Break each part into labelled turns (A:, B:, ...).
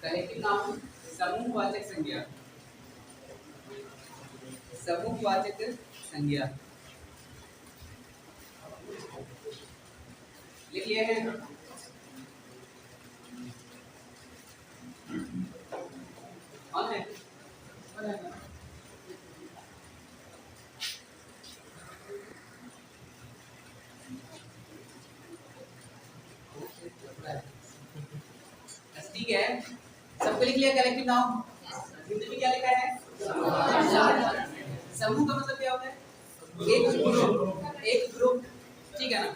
A: Collective noun समूहवाचक संज्ञा, समूहवाचक संज्ञा लिख लिया है। कौन है? ठीक है, सबको लिख लिया कलेक्टिव नाउन। हिंदी में क्या लिखा है? समूह का मतलब क्या होता है? एक ग्रुप, ठीक है ना।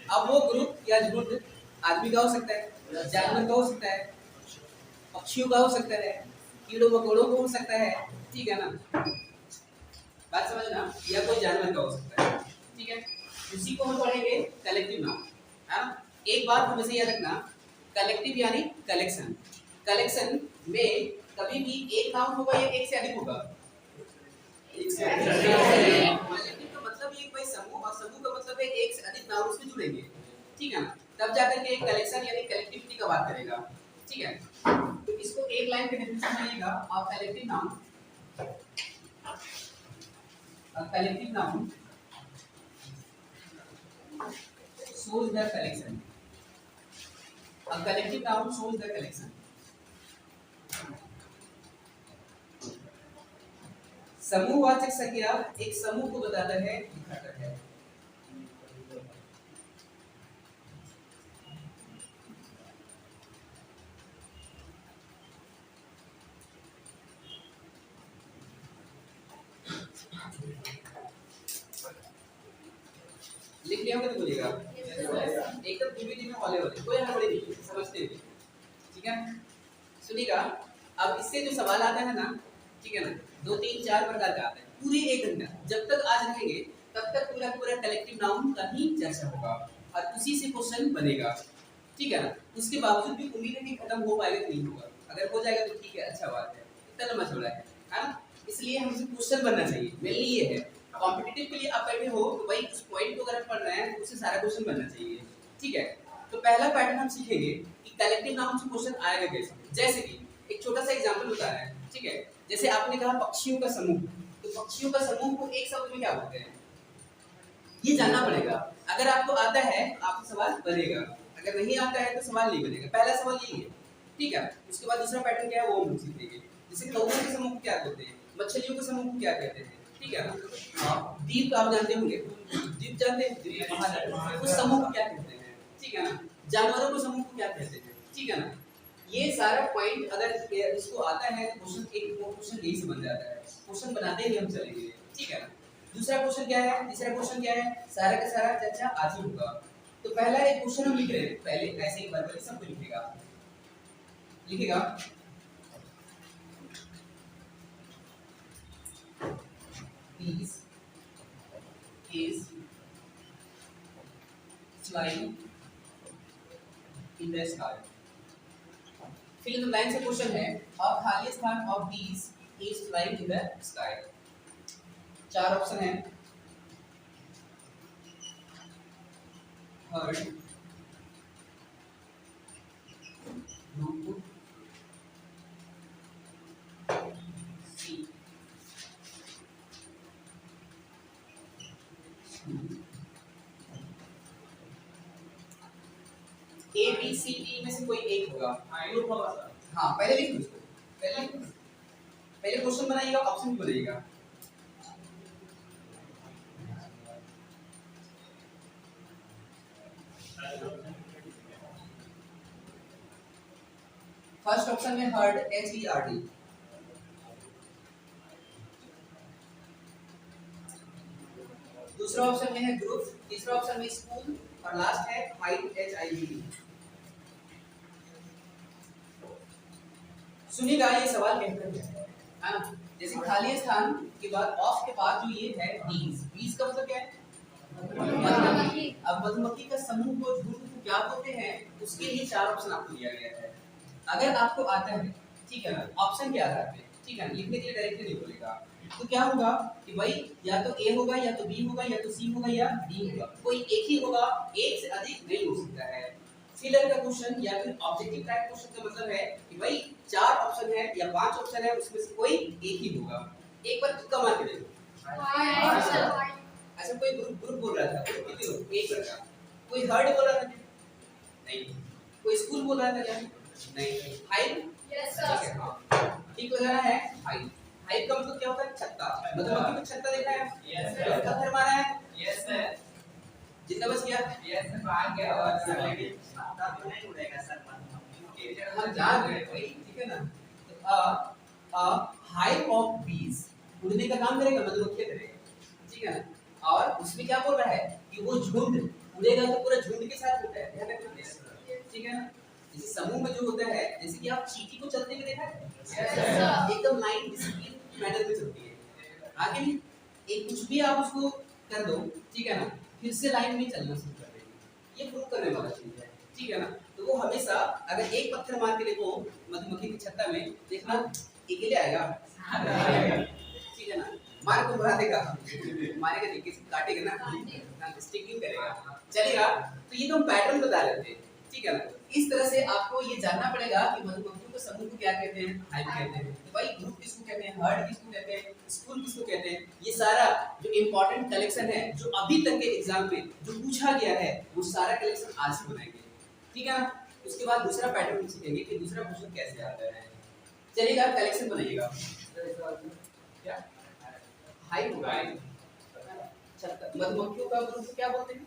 A: अब वो ग्रुप या झुंड आदमी का हो सकता है, जानवर का हो सकता है, पक्षियों का हो सकता है, कीड़ों मकोड़ों का हो सकता है, ठीक है ना, बात समझना, या कोई जानवर का हो सकता है, ठीक है। उसी को हम पढ़ेंगे कलेक्टिव नाउन, है ना। एक बात हमेशा याद रखना, कलेक्टिव यानी कलेक्शन, कलेक्शन में कभी भी एक नाउन होगा या एक से अधिक होगा, एक से अधिक। कलेक्टिव का मतलब ये कोई समूह, और समूह का मतलब है एक से अधिक नाउन उसमें जुड़ेंगे, ठीक है ना, तब जाकर के कलेक्शन यानी कलेक्टिविटी का बात करेगा, ठीक है। तो इसको एक लाइन के डेफिनेशन बनाइएगा, और collective noun, collective noun shows the collection, a collective noun shows the collection। समूहवाचक संज्ञा एक समूह को बताता है, दिखाता है। लिख लिया होगा तो बोलिएगा, एकदम धीमे धीमे वाले कोई हड़बड़ी नहीं, समझते हुए, ठीक है। सुनिएगा, अब इससे जो सवाल आता है ना, ठीक है ना, 2 3 4 प्रकार का आता है। पूरे 1 घंटा जब तक आज रहेंगे तब तक पूरा पूरा कलेक्टिव नाउन का ही चर्चा होगा और उसी से क्वेश्चन बनेगा, ठीक है ना। उसके बावजूद भी उम्मीद है कि खत्म हो पाएगा तो नहीं होगा, अगर हो जाएगा तो ठीक है, अच्छा बात है, इतना लंबा चौड़ा है ना। इसलिए हमसे क्वेश्चन बनना चाहिए, मेनली ये है। कॉम्पिटिटिव के लिए आप बैठे हो तो भाई उस पॉइंट को अगर पढ़ रहे हैं तो उससे सारा क्वेश्चन बनना चाहिए, ठीक है। तो पहला पैटर्न हम सीखेंगे कि कलेक्टिव नाउन से क्वेश्चन आएगा कैसे। जैसे कि एक छोटा सा एग्जांपल बता रहा है, ठीक है। जैसे आपने कहा पक्षियों का समूह, तो पक्षियों का समूह को एक शब्द में क्या बोलते हैं, ये जानना पड़ेगा। अगर आपको आता है तो आपसे सवाल बनेगा, अगर नहीं आता है तो सवाल नहीं बनेगा। पहला सवाल यही है, ठीक है। उसके बाद दूसरा पैटर्न क्या है वो हम सीखेंगे। जैसे कौओं के समूह को क्या कहते हैं, मछलियों के समूह को क्या कहते हैं, ठीक है ना। द्वीप आप जानते होंगे, द्वीप जानते हैं, द्वीप उस समूह को क्या कहते हैं, ठीक है ना। जानवरों के समूह को क्या कहते हैं, ठीक है ना। ये सारा पॉइंट अगर इसको आता है तो क्वेश्चन यही से बन जाता है। क्वेश्चन बनाते ही हम चलेंगे, ठीक है ना। दूसरा क्वेश्चन क्या है, तीसरा क्वेश्चन क्या है, सारा का सारा चर्चा आज ही होगा। तो पहला एक क्वेश्चन हम लिख रहे हैं, पहले ऐसे ही वर्बली सबको लिखेगा Peace is flying in the sky। फिर इन लाइन से क्वेश्चन है, और खाली स्थान of these is flying in the sky। 4 option है, heard, group, see, A B C D में से कोई एक होगा। हाँ पहले लिख लो इसको, पहले क्वेश्चन बनाइएगा, ऑप्शन भी बनाइएगा। फर्स्ट ऑप्शन में heard, H E R D. दूसरा ऑप्शन में है ग्रुप, तीसरा ऑप्शन में स्कूल, और लास्ट है हाइड, एच आई डी। सुनिएगा ये सवाल कहकर है ना, जैसे खाली स्थान के बाद ऑफ के बाद जो ये है बीज, बीज का मतलब क्या है, मधुमक्खी। अब मधुमक्खी का समूह को झुंड को क्या बोलते हैं, उसके लिए 4 ऑप्शन आपको दिया गया है। अगर आपको आता है, ठीक है ना, ऑप्शन के आधार पे, ठीक है, लिखने के लिए डायरेक्टली नहीं बोलेगा, तो क्या होगा कि भाई या तो ए होगा, या तो बी होगा, या तो सी होगा, या डी होगा, कोई एक ही होगा, एक से अधिक नहीं हो सकता है। फिलर का क्वेश्चन या फिर ऑब्जेक्टिव टाइप क्वेश्चन का मतलब है कि भाई 4 ऑप्शन है या 5 ऑप्शन है, उसमें से कोई एक ही होगा। एक बार तुक्का मार के देखो। अच्छा कोई ग्रुप ग्रुप बोल रहा था, ग्रुप कितने लोग? एक लड़का। कोई हर्ड बोल रहा था? नहीं। कोई स्कूल बोल रहा था क्या? नहीं। हाइव? Yes sir. हाँ ठीक हो जाना है हाइव। हाइव का मतलब क्या होता है? छत्ता। मधुमक्खी को छत्ता देखा है? Yes sir. पत्थर मारा है? Yes sir. जितना बच गया? Yes sir. भाग गया और सर लेकिन छत्ता तो नहीं उड़ेगा सर, मधुमक्खी के हम जान गए भाई, ठीक है ना? तो हाइव ऑफ बीज, उड़ने का काम करेगा मधुमक्खी करेगा, ठीक है ना? और उसमें क्या बोल रहा है कि वो झुंड उड़ेगा तो पूरा झुंड के साथ उड़ता है, ध्यान रखना, ठीक है ना? जैसे समूह में जो होता है, जैसे कि आप चींटी को चलते हुए देखा है? यस एकदम लाइन डिसिप्लिन मैनर में चलती है, आगे नहीं एक कुछ भी आप उसको कर दो, ठीक है ना? फिर से लाइन में चलना शुरू कर देगी। ये प्रूव करने वाला चीज है, ठीक है ना? तो वो हमेशा अगर एक पत्थर मार के देखो मधुमक्खी की छत्ता में, देखना अकेले आएगा, ठीक है ना? मार को बढ़ा देगा, मारेगा नहीं, किसी काटेगा ना, स्टिकिंग करेगा, चलेगा। तो ये तो हम पैटर्न बता रहे थे, ठीक है ना? इस तरह से आपको ये जानना पड़ेगा कि मधुमक्खियों के समूह को क्या कहते हैं, हाइव कहते हैं। तो भाई ग्रुप किसको कहते हैं, हर्ड किसको कहते हैं, स्कूल किसको कहते हैं, ये सारा जो इंपॉर्टेंट कलेक्शन है जो अभी तक के एग्जाम में जो पूछा गया है, वो सारा कलेक्शन आज ही बनाएंगे, ठीक है ना? उसके बाद दूसरा पैटर्न सीखेंगे कि दूसरा क्वेश्चन कैसे आता है। चलिएगा कलेक्शन बनाइएगा। क्या हाइव होगा, छत्ता। मधुमक्खियों का ग्रुप क्या बोलते हैं,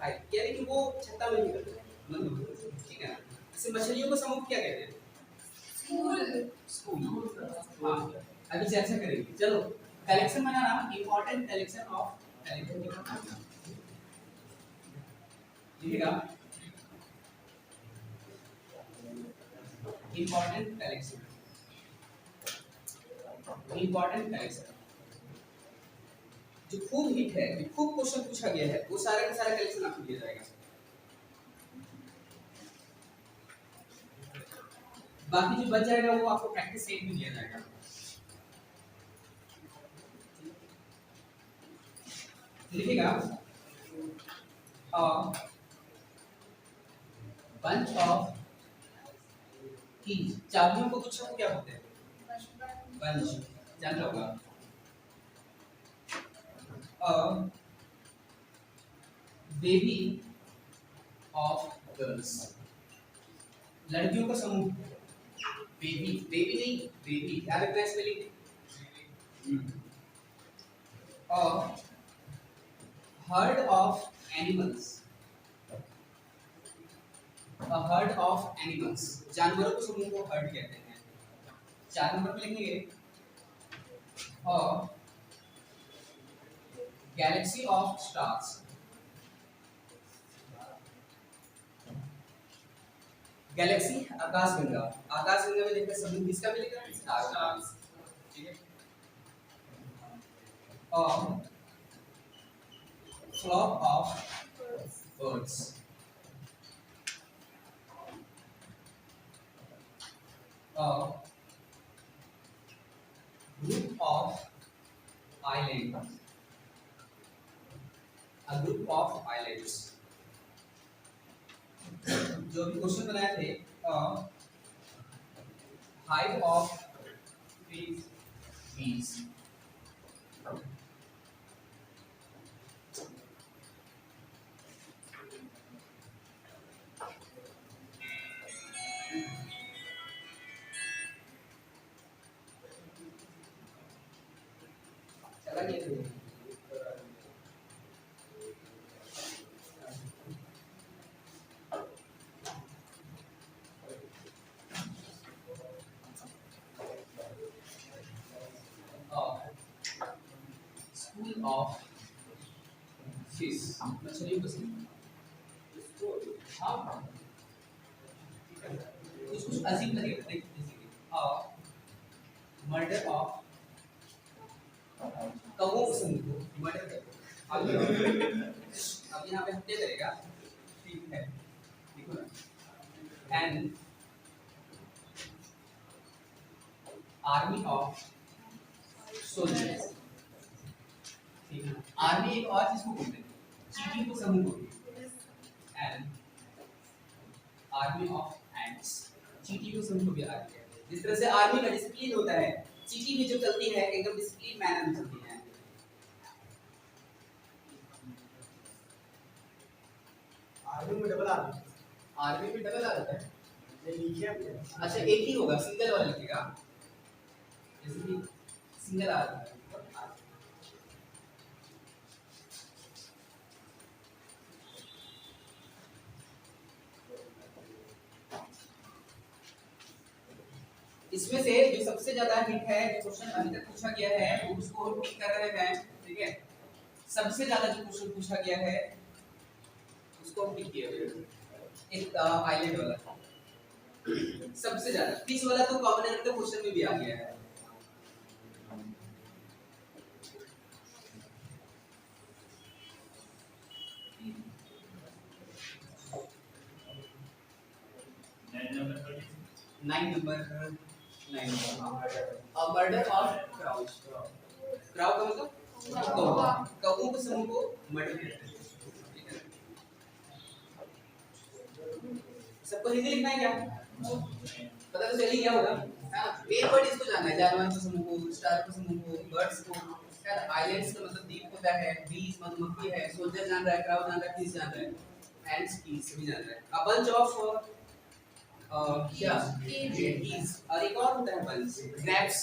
A: हाइव, यानी कि वो छत्ता में नहीं करते मधुमक्खी, ठीक है ना? जैसे मछलियों का समूह क्या कहते हैं, स्कूल। स्कूल, हाँ अभी चर्चा करेंगे। चलो collection banana, important collection of लिखिएगा, इंपॉर्टेंट कलेक्शन, इंपॉर्टेंट कलेक्शन जो खूब हिट है, जो खूब क्वेश्चन पूछा गया है, वो सारा का सारा कलेक्शन आपको दिया जाएगा। बाकी जो बच जाएगा वो आपको प्रैक्टिस सेट में दिया जाएगा। लिखिएगा बंच ऑफ कीज, चाबियों को गुच्छा को क्या बोलते हैं, बंच, जान लो होगा। बेबी ऑफ गर्ल्स, लड़कियों का समूह, बेबी, बेबी नहीं बेबी, याद रखना है स्पेलिंग। और heard of animals, a herd of animals, जानवरों के समूह को हर्ड कहते हैं। 4 नंबर पे लिखेंगे और गैलेक्सी ऑफ स्टार्स, गैलेक्सी आकाशगंगा, आकाशगंगा में देखते समूह किसका मिलेगा, स्टार्स, ठीक है? और flock of birds, group of island, a group of islands। जो भी क्वेश्चन बनाए थे, hive of bees, चला गया स्कूल ऑफ फिश, मछलियों का स्कूल, हाँ कुछ कुछ अजीब लगेगा, देखिए मर्डर ऑफ कौओं को समझो, मर्डर करो अब यहाँ पे हत्या करेगा, ठीक है, देखो ना, एंड आर्मी ऑफ सोल्जर्स, ठीक है? आर्मी एक और चीज को बोलते हैं, चीटिंग को समूह बोलते हैं, एंड आर्मी ऑफ एंड्स। चींटी को समूह भी आर्मी कहते हैं। जिस तरह से आर्मी का डिसिप्लिन होता है, चींटी भी जो चलती है एकदम डिसिप्लिन मैनर में चलती है।
B: आर्मी में डबल आर्मी,
A: आर्मी में डबल आ जाता है।
B: ये लिखिए आपने।
A: अच्छा एक ही होगा, सिंगल वाला लिखेगा, जैसे कि सिंगल आ रहा है। इसमें से जो सबसे ज्यादा हिट है, जो क्वेश्चन अभी तक पूछा गया है वो उसको हम टिक कर रहे हैं, ठीक है। सबसे ज्यादा जो क्वेश्चन पूछा गया है उसको हम टिक किए हुए हैं। एक आइलैंड वाला सबसे ज्यादा, 30 वाला तो कॉमन एरर का क्वेश्चन में भी आ गया है। Nine number murder of crows. Crow का मतलब कौवा, कौवों के समूह को मर्डर कहते हैं। सबको हिंदी लिखना है क्या? पता तो चली क्या होगा, मेन वर्ड इसको जानना है। जानवर के समूह को, स्टार के समूह को, बर्ड्स को। यार आइलैंड्स का मतलब द्वीप होता है, बीज मधुमक्खी है, सोल्जर जान रहा है, क्राउ जान रहा है, फिश जान रहा है, एंड्स कीज सभी जान रहा है। अ बंच ऑफ क्या कीज, और एक और होता है बंच, ग्रेप्स,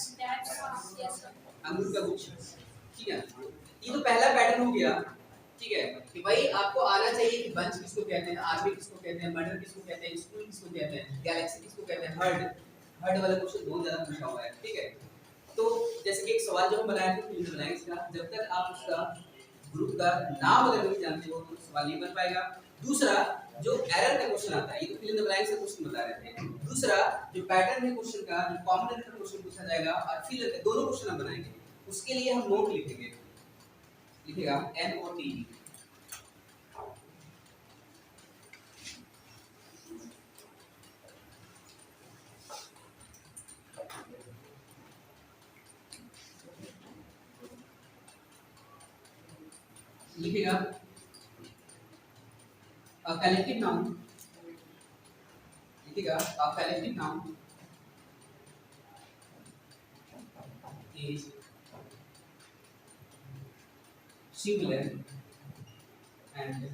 A: अंगूर का गुच्छ, ठीक है। ये तो पहला पैटर्न हो गया, ठीक है, कि भाई आपको आना चाहिए कि बंच किसको कहते हैं, आर्मी किसको कहते हैं, मर्डर किसको कहते हैं, स्कूल किसको कहते हैं, गैलेक्सी किसको कहते हैं, हर्ड वाला क्वेश्चन बहुत ज्यादा पूछा हुआ है, ठीक है। तो जैसे कि एक सवाल जो हम बनाए थे फिल्म ब्लैंक्स का, जब तक आप उसका ग्रुप का नाम अगर नहीं जानते हो तो सवाल नहीं बन पाएगा। दूसरा जो एरर का क्वेश्चन आता है, ये तो फिल इन द ब्लैंक्स का क्वेश्चन बता रहे थे। दूसरा जो पैटर्न है क्वेश्चन का, जो कॉमन एरर का क्वेश्चन पूछा जाएगा और फिल के दोनों क्वेश्चन हम बनाएंगे, उसके लिए हम नोट लिखेंगे, लिखेगा NOT। लिखेगा कलेक्टिव नाउन, लिखेगा collective noun is singular and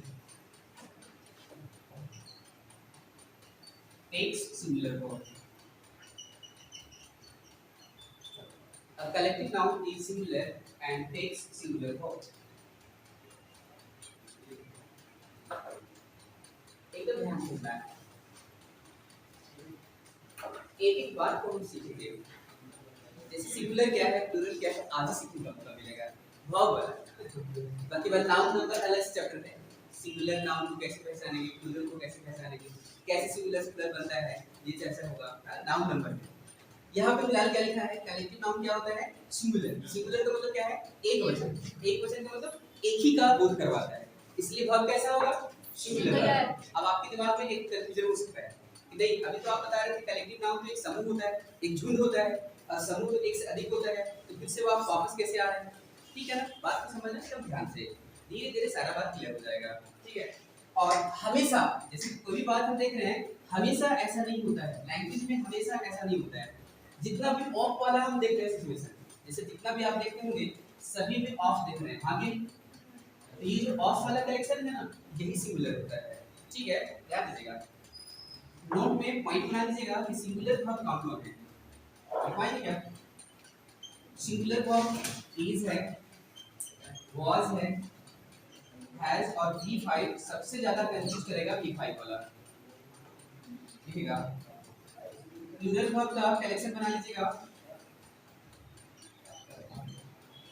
A: takes singular form. A collective noun is singular and takes singular form. एकदम ध्यान से सुनना है, एक एक बात को हम सीखेंगे। जैसे सिंगुलर क्या है, प्लूरल क्या है, आज ही सीखने का मौका मिलेगा। वर्ब, बाकी बात नाउन नंबर अलग से चैप्टर है। सिंगुलर नाउन को कैसे पहचानेंगे, प्लूरल को कैसे पहचानेंगे, कैसे सिंगुलर से प्लूरल बनता है, ये चर्चा होगा नाउन नंबर में। यहाँ पे फिलहाल क्या लिखा है, कलेक्टिव नाउन क्या होता है, सिंगुलर। सिंगुलर का मतलब क्या है, एक वचन। एक वचन का मतलब एक ही का बोध करवाता है, इसलिए वर्ब कैसा होगा, सिंगुलर। अब आपके दिमाग में एक कंफ्यूजन हो सकता है कि नहीं, अभी तो आप बता रहे थे कलेक्टिव नाउन तो एक समूह होता है, एक झुंड होता है, समूह तो एक से अधिक होता है, तो फिर से वो आप वापस कैसे आ रहे हैं? ठीक है ना, बात को समझना एकदम ध्यान से, धीरे धीरे सारा बात क्लियर हो जाएगा, ठीक है। और हमेशा जैसे कोई भी बात हम देख रहे हैं, हमेशा ऐसा नहीं होता है, लैंग्वेज में हमेशा ऐसा नहीं होता है। जितना भी ऑफ वाला हम देख रहे हैं सिचुएशन, जैसे जितना भी आप देखते होंगे सभी में ऑफ देख रहे हैं, आगे ये जो ऑफ वाला कलेक्शन है ना, यही सिंगुलर होता है, ठीक है। याद दीजिएगा, नोट में पॉइंट बना दीजिएगा कि सिंगुलर वर्ब कौन-कौन है। लिखवाएंगे क्या, सिंगुलर वर्ब इज है, was है, has और V5 सबसे ज्यादा कंफ्यूज करेगा V5 वाला, लिखिएगा। प्लूरल वर्ब का कलेक्शन बना लीजिएगा,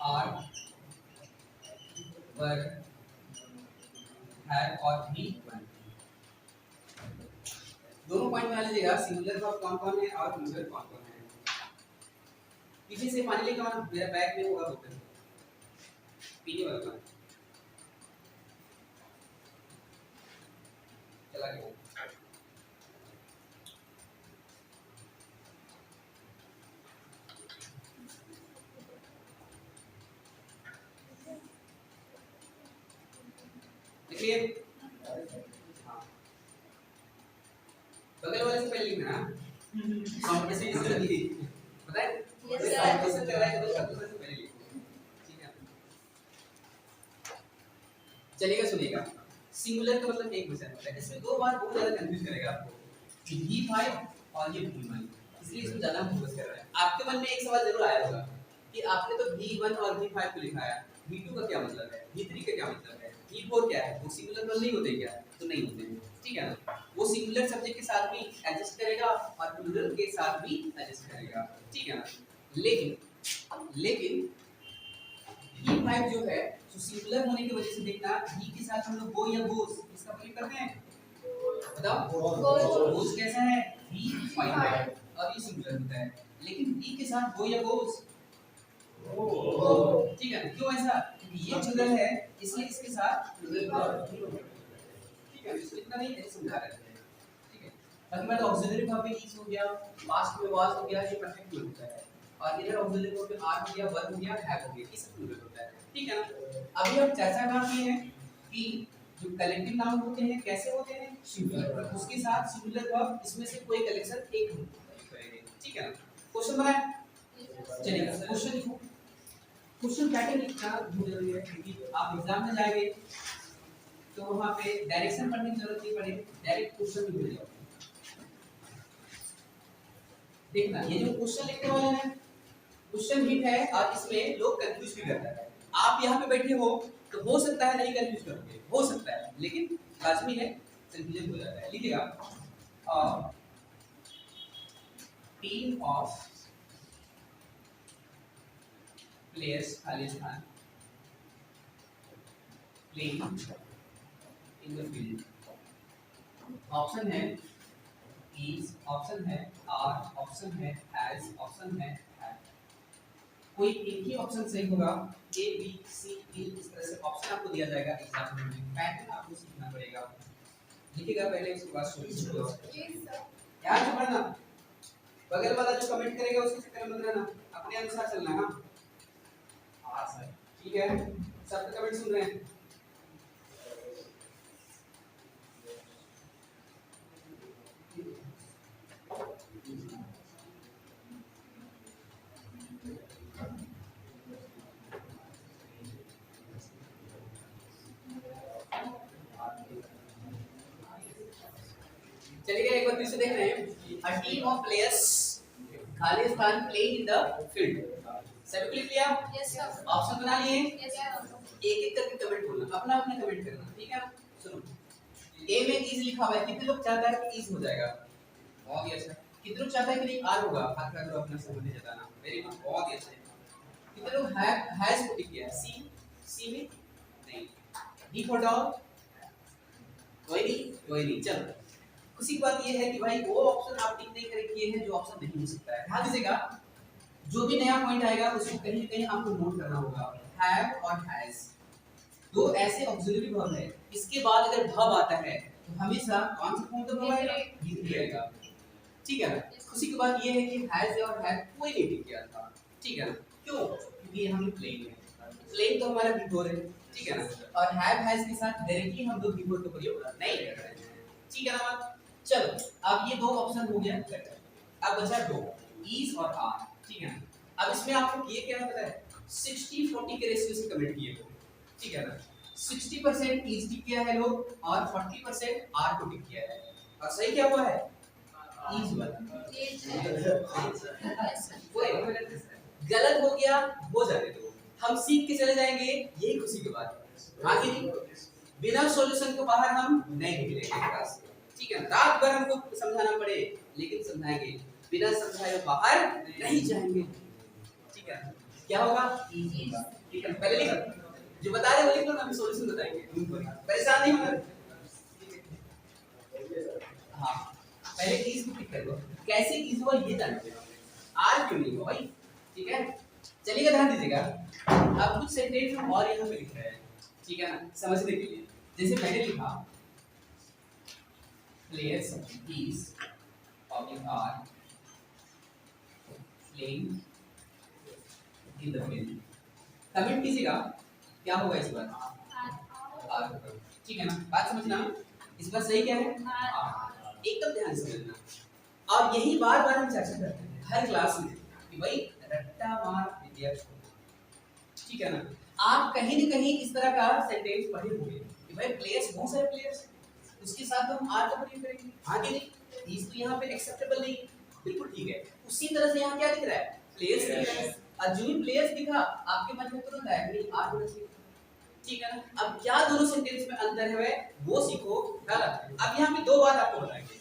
A: are, were, have और V1। दोनों पॉइंट बना लीजिएगा, सिंगुलर वर्ब कौन-कौन है और प्लूरल कौन-कौन है। पीछे से पानी लेके आना, मेरा बैग में होगा बोतल, पीने वाला पानी चला गया। देखिए ना कंपटीशन इससे लगी पता है
C: Yes, sir.
A: कंपटीशन चल रहा है तो शब्दों से पहले लिखो ठीक है चलिएगा सुनिएगा सिंगुलर का मतलब एक वचन होता है इसमें दो बार बहुत ज्यादा कंफ्यूज करेगा आपको v5 और ये v1 इसलिए इसको ज्यादा फोकस कर रहा है आपके मन में एक सवाल जरूर आया होगा कि आपने तो v1 और v5 को लिखा है v2 का क्या मतलब है v3 का क्या मतलब है v4 क्या है वो सिंगुलर वर्ब नहीं होते क्या तो नहीं होते ठीक है ना वो सिंगुलर सब्जेक्ट के साथ भी एडजस्ट करेगा और प्लूरल के साथ भी एडजस्ट करेगा ठीक है ना लेकिन v5 जो है तो सिंगुलर होने की वजह से देखना v के साथ हम लोग गो या गोस इसका प्रयोग करते हैं बताओ गोस कैसा है v5 है और ये सिंगुलर होता है लेकिन v के साथ गो या गोस ठीक है क्यों ऐसा क्योंकि ये प्लूरल है इसलिए इसके साथ ठीक है इसको इतना नहीं ऐसे समझा रहे हैं ठीक है बाकी बात ऑक्सिलरी वर्ब में इज हो गया पास्ट में वाज हो गया ये परफेक्ट में होता है और इधर ऑक्सिलरी वर्ब में आर हो गया वर हो गया हैव हो गया ये सब प्लूरल होता है ठीक है ना अभी हम चर्चा कर रहे हैं कि जो कलेक्टिव नाउन होते हैं कैसे होते हैं सिंगुलर उसके साथ सिंगुलर वर्ब इसमें से कोई कलेक्शन एक करेंगे ठीक है ना क्वेश्चन बनाए चलिए क्वेश्चन लिखो क्वेश्चन पैटर्न लिखना बहुत जरूरी है क्योंकि आप एग्जाम में जाएंगे तो वहां पे डायरेक्शन पढ़ने की जरूरत नहीं पड़ेगी डायरेक्ट क्वेश्चन भी मिल जाएगा देखना ये जो क्वेश्चन लिखने वाले हैं क्वेश्चन हिट है और इसमें लोग कंफ्यूज भी करते हैं आप यहाँ पे बैठे हो तो हो सकता है नहीं कंफ्यूज करोगे हो सकता है लेकिन लाजमी है कंफ्यूजन हो जाता है लिखिएगा team of players Khalistan playing in the field option है इज ऑप्शन है आर ऑप्शन है हैज ऑप्शन है हैव कोई एक ही ऑप्शन सही होगा ए बी सी डी इस तरह से ऑप्शन आपको दिया जाएगा एग्जाम में पैटर्न आपको सीखना पड़ेगा लिखिएगा पहले उसके बाद सोचिएगा याद से पढ़ना बगल वाला जो कमेंट करेगा उसके चक्कर में मत रहना अपने अनुसार चलना हां हां सर ठीक है सब कमेंट सुन रहे हैं चलिए एक बार फिर से देख रहे हैं a team of players Khalistan playing in the field सभी क्लिक किया
C: Yes, sir.
A: ऑप्शन बना लिए
C: Yes, sir.
A: एक एक करके कमेंट बोलना अपना अपना कमेंट करना ठीक है सुनो ए में इज लिखा हुआ है कितने लोग चाहता है कि इज हो जाएगा बहुत ही अच्छा कितने लोग चाहता है कि नहीं आर होगा हाथ का करो अपना सहमति जताना वेरी गुड बहुत ही अच्छा कितने लोग हैज को टिक किया सी में नहीं डी फॉर डॉग कोई नहीं चलो खुशी की बात ये है कि भाई वो ऑप्शन आप टिक नहीं करके किए हैं जो ऑप्शन नहीं हो सकता है ध्यान दीजिएगा जो भी नया पॉइंट आएगा उसको कहीं ना कहीं आपको नोट करना होगा हैव और हैज दो ऐसे ऑक्सिलरी वर्ब है इसके बाद अगर verb आता है तो हमेशा कौन सा फॉर्म का वर्ब आएगा भी आएगा ठीक है ना खुशी की बात ये है कि हैज और हैव कोई नहीं टिक किया था ठीक है ना क्यों क्योंकि ये हम प्लेन है प्लेन तो हमारा बिफोर है ठीक है ना और हैव हैज के साथ डायरेक्टली हम लोग बिफोर का प्रयोग नहीं कर रहे हैं ठीक है ना बात चलो अब ये दो ऑप्शन हो गया अब बचा दो इज और आर ठीक है ना अब इसमें आपको ये क्या पता है 60-40 के रेशियो से कमेंट किए हो ठीक है ना 60% इज टिक किया है लोग और 40% आर को टिक किया है और सही क्या हुआ है इज वाला गलत हो गया हो जाने दो हम सीख के चले जाएंगे यही खुशी की बात है हाँ कि नहीं बिना सॉल्यूशन के बाहर हम नहीं निकलेंगे क्लास से ठीक है रात भर हमको समझाना पड़े लेकिन समझाएंगे बिना समझाए बाहर नहीं जाएंगे ठीक है क्या होगा ठीक है पहले लिखो जो बता रहे हो लिख लो ना हम सॉल्यूशन बताएंगे परेशान नहीं होना हाँ पहले इज को टिक कर दो कैसे इज हुआ ये जानते हो आर क्यों नहीं हुआ भाई ठीक है चलिए ध्यान दीजिएगा अब कुछ सेंटेंस हम और यहाँ पे लिख रहे हैं ठीक है ना समझने के लिए जैसे मैंने लिखा players is object are playing in the field comment कीजिएगा क्या होगा इस बार आर ठीक है ना बात समझना इस बार सही क्या है आर एकदम ध्यान से समझना और यही बार बार हम चर्चा करते हैं हर क्लास में कि भाई रट्टा मार विद्या छोड़ो, ठीक है ना। आप कहीं न कहीं इस तरह का सेंटेंस पढ़े होंगे कि भाई प्लेयर्स, बहुत सारे प्लेयर्स, उसके साथ हम आर का प्रयोग करेंगे, आगे नहीं इस तो यहाँ पे एक्सेप्टेबल नहीं, बिल्कुल ठीक है। उसी तरह से यहाँ क्या दिख रहा है, प्लेयर्स दिख रहा है, और जो भी प्लेयर्स दिखा आपके मन में तुरंत आया कि आर होना चाहिए, ठीक है ना। अब क्या दोनों सेंटेंस में अंतर है वो सीखो। अब यहाँ पे दो बात आपको बताएंगे,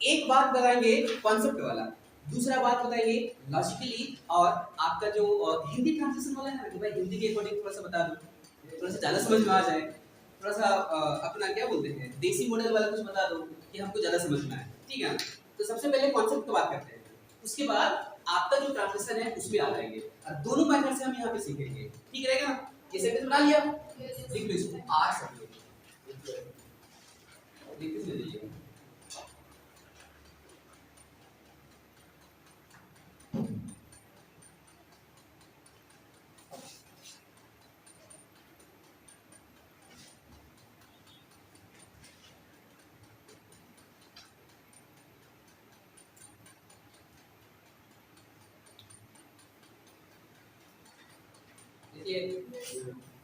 A: एक बात बताएंगे कॉन्सेप्ट वाला, दूसरा बात बताएंगे लॉजिकली, और आपका जो हिंदी ट्रांसलेशन वाला है ना कि भाई हिंदी के अकॉर्डिंग थोड़ा सा बता दो, थोड़ा सा ज्यादा समझ में आ जाए, थोड़ा सा अपना क्या बोलते हैं देसी मॉडल वाला कुछ बता दो कि हमको ज्यादा समझ में आए, ठीक है ना। तो सबसे पहले कॉन्सेप्ट की बात करते हैं, उसके बाद आपका जो ट्रांसलेशन है उसमें आ जाएंगे, और दोनों मेथड से हम यहाँ पे सीखेंगे, ठीक रहेगा ना। ये सेंटेंस बना लिया, लिख लो इसको आर सब लिख लीजिए।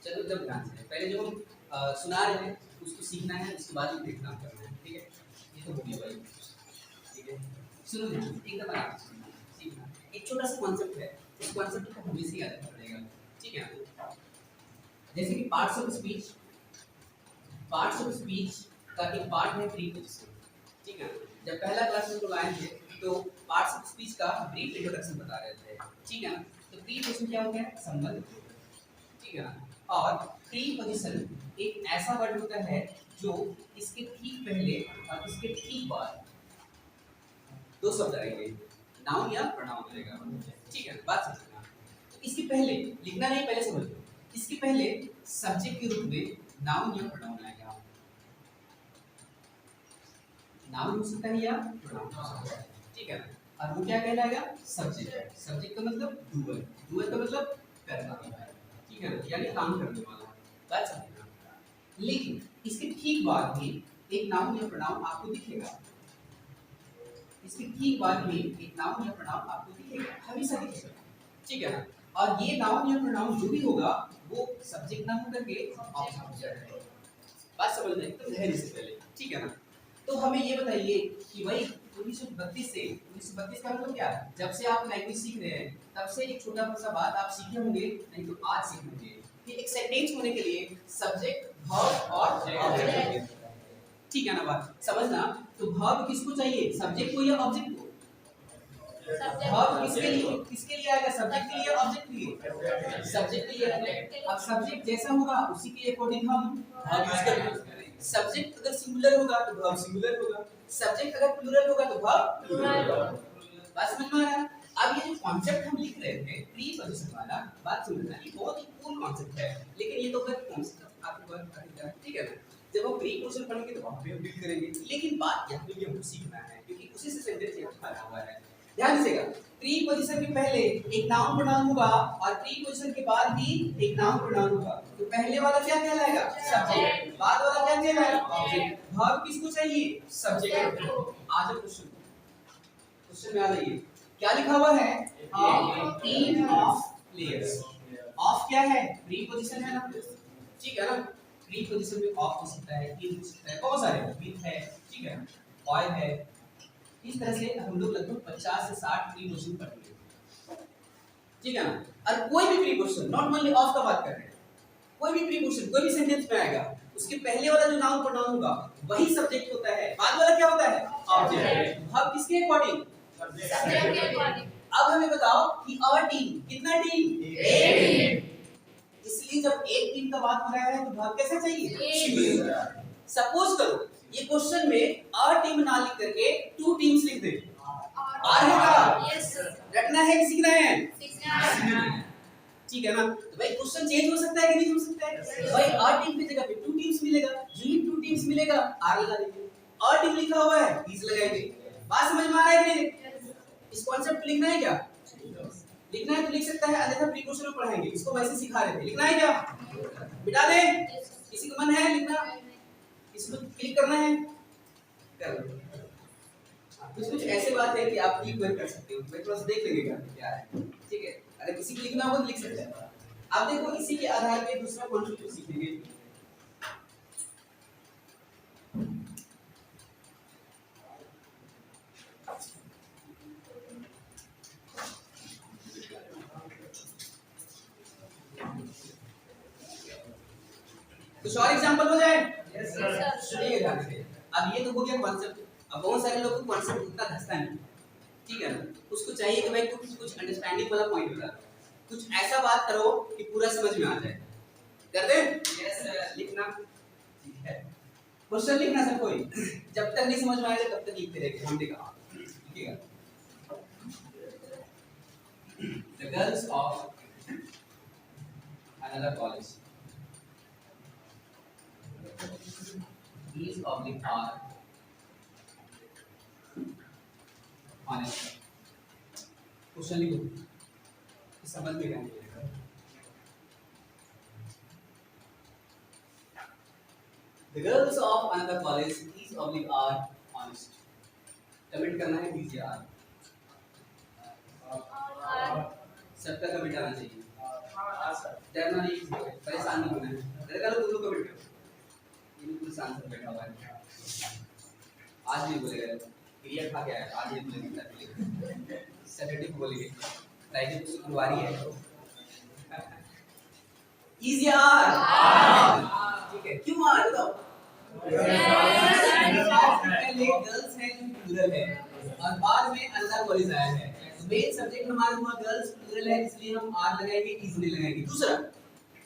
A: चलो जब ध्यान से पहले जो हम सुना रहे हैं उसको सीखना है, उसके बाद ही देखना करना है, ठीक है। ये तो हो गया भाई, ठीक है। सुनो ध्यान से एकदम आराम से सीखना। एक छोटा सा कॉन्सेप्ट है, उस कॉन्सेप्ट को हमेशा याद रखना पड़ेगा, ठीक है। जैसे कि parts of speech, parts of speech का एक पार्ट है प्रीपोजिशन, ठीक है। जब पहला क्लास में लोग आए थे तो पार्ट्स ऑफ स्पीच का ब्रीफ इंट्रोडक्शन बता रहे थे, ठीक है ना। तो प्रीपोजिशन क्या हो गया, संबंध, ठीक है ना। और प्रीपोजिशन एक ऐसा वर्ड होता है जो इसके ठीक पहले और इसके ठीक बाद दो शब्द आएंगे, नाउन या प्रोनाउन रहेगा, ठीक है। बात समझना, तो इसके पहले लिखना नहीं, पहले समझ लो, इसके पहले सब्जेक्ट के रूप में नाउन या प्रोनाउन आएगा, नाउन हो सकता है या प्रोनाउन हो सकता है, ठीक है ना। और वो क्या कहलाएगा, सब्जेक्ट, सब्जेक्ट का मतलब डूअर, डूअर का मतलब करना, ठीक है ना, यानी काम करने वाला, बात समझना। लेकिन इसके ठीक बाद भी एक नाउन या प्रोनाउन आपको दिखेगा, इसके ठीक बाद में एक नाउन या प्रोनाउन आपको दिखेगा, हमेशा दिखेगा, ठीक है ना। और ये नाउन या प्रोनाउन जो भी होगा वो सब्जेक्ट ना होकर के ऑब्जेक्ट हो जाएगा, बात समझ लें तो धैर्य से पहले, ठीक है ना। तो हमें ये बताइए कि भाई 1932 से 1932 का मतलब क्या है, जब से आप लैंग्वेज सीख रहे हैं तब से एक छोटा सा बात आप सीखे होंगे, नहीं तो आज सीखेंगे कि एक सेंटेंस होने के लिए सब्जेक्ट, वर्ब और ऑब्जेक्ट चाहिए, ठीक है ना। बात समझना, तो वर्ब किसको चाहिए, सब्जेक्ट को या ऑब्जेक्ट को, वर्ब किसके लिए आएगा, सब्जेक्ट के लिए या ऑब्जेक्ट के लिए, सब्जेक्ट के लिए आएगा। अब सब्जेक्ट जैसा होगा उसी के अकॉर्डिंग हम वर्ब यूज करेंगे। सब्जेक्ट अगर सिंगुलर होगा तो वर्ब सिंगुलर होगा, सब्जेक्ट अगर प्लूरल होगा तो वर्ब प्लूरल होगा, बात समझ में आ रहा है। अब ये जो कॉन्सेप्ट हम लिख रहे थे प्रीपोजिशन वाला, बात समझना, ये बहुत ही कूल कॉन्सेप्ट है, लेकिन ये तो अगर कॉन्सेप्ट आपको बात करेंगे, ठीक है ना। जब हम प्रीपोजिशन पढ़ेंगे तो वहां पे हम बिल्ड करेंगे, लेकिन बात यहाँ पे हमको सीखना है क्योंकि उसी से सेंटेंस यहाँ बना हुआ है। ध्यान दीजिएगा, प्रीपोजिशन के पहले एक नाउन प्रोनाउन होगा और प्रीपोजिशन के बाद भी एक नाउन प्रोनाउन होगा। तो पहले वाला क्या कहलाएगा, सब्जेक्ट, बाद वाला क्या कहलाएगा, ऑब्जेक्ट। वर्ब किसको चाहिए, सब्जेक्ट को। आज क्वेश्चन, क्वेश्चन में आ जाइए, क्या लिखा हुआ है, टीम ऑफ प्लेयर्स। ऑफ क्या है, प्रीपोजिशन है ना, ठीक है ना। प्रीपोजिशन में ऑफ हो सकता है, टीम हो सकता है, बहुत सारे विथ है, ठीक है, बॉय है। इस तरह से हम लोग लगभग 50 से 60 प्रीपोजिशन पढ़ेंगे, ठीक है ना। और कोई भी प्रीपोजिशन, नॉट ओनली ऑफ का बात कर रहे हैं, कोई भी प्रीपोजिशन कोई भी सेंटेंस में आएगा, उसके पहले वाला जो नाउन प्रोनाउन होगा वही सब्जेक्ट होता है, बाद वाला क्या होता है, ऑब्जेक्ट। अब किसके अकॉर्डिंग, सब्जेक्ट के अकॉर्डिंग। अब हमें बताओ कि आवर टीम, कितना टीम, एक टीम। इसलिए जब एक टीम का बात हो रहा है तो वर्ब कैसा चाहिए, सपोज करो ये क्वेश्चन में आवर टीम ना लिख करके टू टीम्स लिख दे, आर होगा, यस सर, रटना है कि सीखना है, सीखना है, ठीक है ना। तो भाई क्वेश्चन चेंज हो सकता है कि नहीं हो सकता है, भाई आर टीम की जगह पे टू टीम्स मिलेगा, जो ही टू टीम्स मिलेगा आर लगा देंगे, आर टीम लिखा हुआ है इस लगाएंगे, बात समझ में आ रहा है कि नहीं। इस कॉन्सेप्ट लिखना है क्या, लिखना है तो लिख सकता है, अन्यथा प्रीपोजिशन में पढ़ाएंगे, इसको वैसे सिखा रहे थे, लिखना है क्या, मिटा दे, किसी को मन है लिखना, इसको क्लिक करना है, कर लो। कुछ कुछ ऐसे बात है कि आप ठीक वर्क कर सकते हो, मैं थोड़ा सा देख लेंगे क्या है, ठीक है। अगर किसी को लिखना हो तो लिख सकते हैं आप। देखो इसी के आधार पे दूसरा कॉन्सेप्ट सीखेंगे। कुछ और एग्जांपल हो जाए?
B: Yes sir.
A: सुनिए ध्यान से। अब ये तो हो गया कॉन्सेप्ट। अब बहुत सारे लोगों को कॉन्सेप्ट उतना धसता नहीं, ठीक है ना। उसको चाहिए कि भाई कुछ अंडरस्टैंडिंग वाला पॉइंट बता, कुछ ऐसा बात करो कि पूरा समझ में आ जाए। कर दे? Yes sir. लिखना ठीक है, क्वेश्चन लिखना सब कोई, जब तक नहीं समझ में आएगा तब तक लिखते रहेंगे। हमने कहा ठीक है। The girls of another college, these oblique are honest. Question लिखो, समझ में नहीं आएगा। The girls of another college, these oblique are honest. Comment करना है दीजिए आर, सबका कमेंट आना चाहिए।
B: हाँ सर।
A: डरना नहीं, परेशान नहीं होना है। डर तुम लोग कमेंट करो, ये बिल्कुल शांत से बैठा हुआ है, आज नहीं बोलेगा, क्रिया खा के आया, आज नहीं बोलेगा, सैटरडे को बोलेंगे, फ्राइडे को शुक्रवारी है। इजी आर, ठीक है। क्यों आर बताओ? पहले गर्ल्स है जो प्लूरल है और बाद में अनदर कॉलेज आया है, मेन सब्जेक्ट हमारा हुआ गर्ल्स प्लूरल है, इसलिए हम आर लगाएंगे, इज नहीं लगाएंगे। दूसरा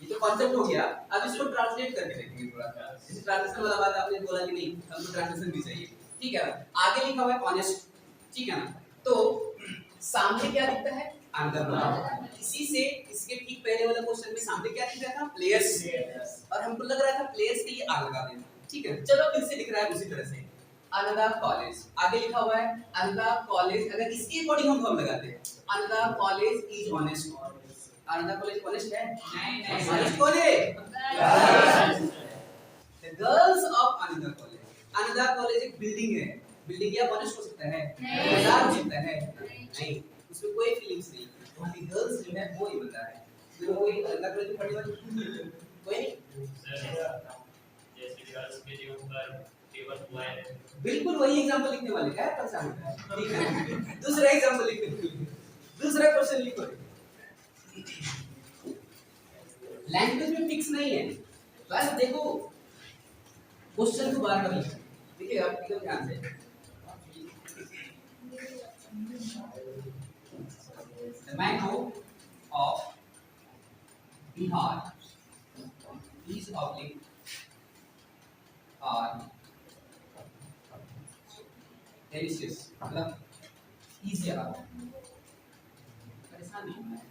A: ये तो कॉन्सेप्ट हो गया, अब इसको ट्रांसलेट करके देखेंगे थोड़ा सा। जैसे ट्रांसलेशन वाला बात आपने बोला कि नहीं हमको ट्रांसलेशन भी चाहिए, ठीक है ना। आगे लिखा हुआ है ऑनेस्ट, ठीक है ना। तो सामने क्या दिखता है? अनदर। इसी से इसके ठीक पहले वाला क्वेश्चन में सामने क्या दिख रहा था? प्लेयर्स, और हमको लग रहा था प्लेयर्स के लिए आर लगा देना, ठीक है। चलो फिर से दिख रहा है उसी तरह से अनदर कॉलेज, आगे लिखा हुआ है अनदर कॉलेज, अगर इसके अकॉर्डिंग हम लगाते हैं another college is honest. Another college honest है? नहीं। ऑनेस्ट कौन है? The girls of another college. Another college एक बिल्डिंग है, बिल्डिंग क्या ऑनेस्ट हो सकता है? बाजार हो सकता है? नहीं, उसमें कोई फीलिंग्स नहीं। वहां गर्ल्स जो है वो ही बता है, जो वो एक अनदर कॉलेज पढ़ने वाली कोई नहीं।
C: जैसे गर्ल्स के जो ऊपर टेबल हुआ है,
A: बिल्कुल वही एग्जांपल लिखने वाले, क्या परेशान होता है, ठीक है। दूसरा एग्जांपल लिखते हैं, दूसरा क्वेश्चन लिखो। लैंग्वेज में फिक्स नहीं है, बस देखो क्वेश्चन को बार-बार लिखो, देखिए आप एकदम ध्यान से। The mango of Bihar is oblique are delicious, मतलब easy है, परेशान नहीं होना है।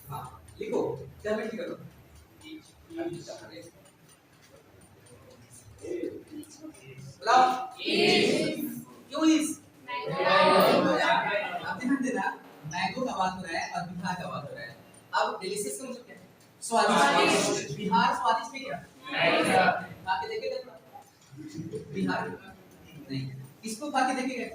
A: हाँ लिखो, कमेंट करो। बोलो क्यों इस? अब ध्यान देना, मैंगो का बात हो रहा है और बिहार का बात हो रहा है। अब डिलीशियस का मतलब क्या है? स्वादिष्ट। बिहार स्वादिष्ट है क्या? नहीं। खा के देखे देखो, बिहार नहीं, किसको खा के देखेगा?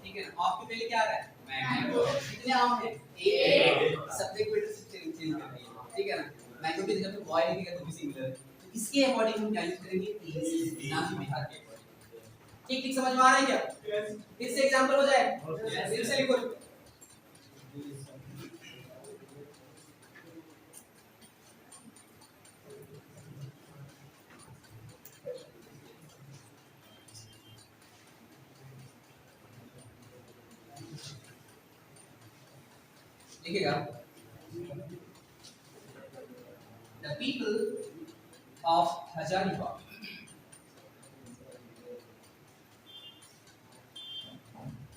A: ठीक है ना। आपके पहले क्या आ रहा है? मैंगो। कितने आम है? एक। सब्जेक्ट वेटर से चेंज कर दिए, ठीक है ना। मैंगो की जगह पे बॉय लिखेगा तो भी सिमिलर है, तो इसके अकॉर्डिंग हम क्या यूज करेंगे? इज, ना कि बिहार के अकॉर्डिंग। ठीक ठीक समझ में आ रहा है क्या? फिर से एग्जांपल हो जाए, फिर से लिखो। लिखेगा the people of Hazaribagh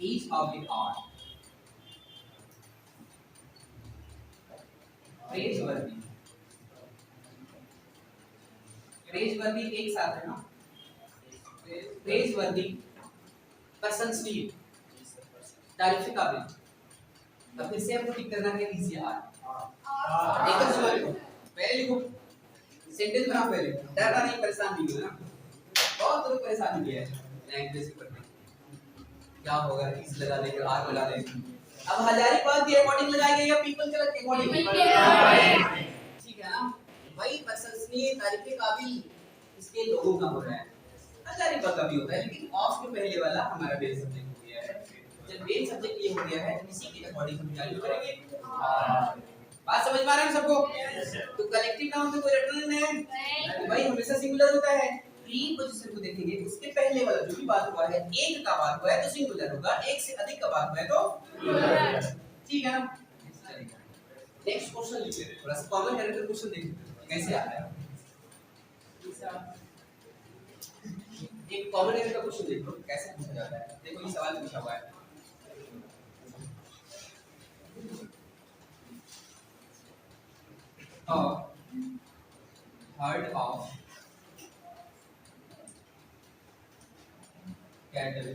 A: is of the art praiseworthy। praiseworthy एक साथ है ना, praiseworthy प्रशंसनीय, तारीफ के काबिल। अब फिर से आपको टिक करना है इजी आर। एक सवाल पहले लिखो, सेंटेंस बनाओ पहले, डरना नहीं, परेशान नहीं होना। बहुत लोग परेशान हुए हैं लैंग्वेज के पढ़ने, क्या होगा इस लगा देंगे आर लगा देंगे। अब हजारीबाग के अकॉर्डिंग लगाएंगे या पीपल के अकॉर्डिंग? ठीक है ना भाई, प्रशंसनीय तारीफ काबिल इसके लोगों का हो रहा है, हजारीबाग का भी होता है, लेकिन ऑफ के पहले वाला हमारा बेस सब्जेक्ट हो गया है। जब बेस सब्जेक्ट ये हो गया है तो इसी के अकॉर्डिंग हम वैल्यू करेंगे। बात समझ में आ रहा है सबको? तो कलेक्टिव नाउन में कोई रिटर्न है तो भाई हमेशा सिंगुलर होता है। प्रीपोजिशन को देखेंगे, उसके पहले वाला जो भी बात हुआ है, एक का बात हुआ है तो सिंगुलर होगा, एक से अधिक का बात हुआ है तो प्लूरल। ठीक है ना? नेक्स्ट क्वेश्चन लिख लेते हैं, थोड़ा सा कॉमन कैरेक्टर क्वेश्चन देखते कैसे आता है। एक कॉमन कैरेक्टर क्वेश्चन देखो कैसे पूछा जाता है। देखो ये सवाल पूछा हुआ है, herd of cattle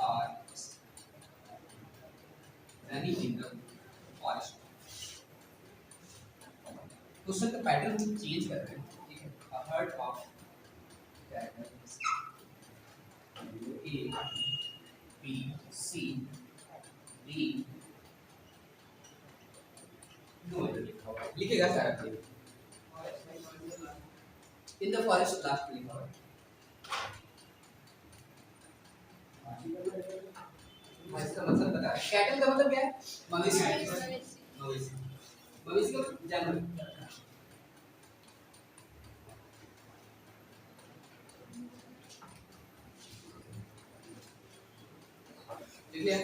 A: are running in the forest। Question का पैटर्न हम चेंज कर रहे हैं, ठीक है? A herd of cattle A B C D लिखेगा सारा कुछ इन द फॉरेस्ट लास्ट लिखा हुआ है। इसका मतलब बता रहा है, कैटल का मतलब क्या है? मवेशी। मवेशी मवेशी का जानवर। ठीक है,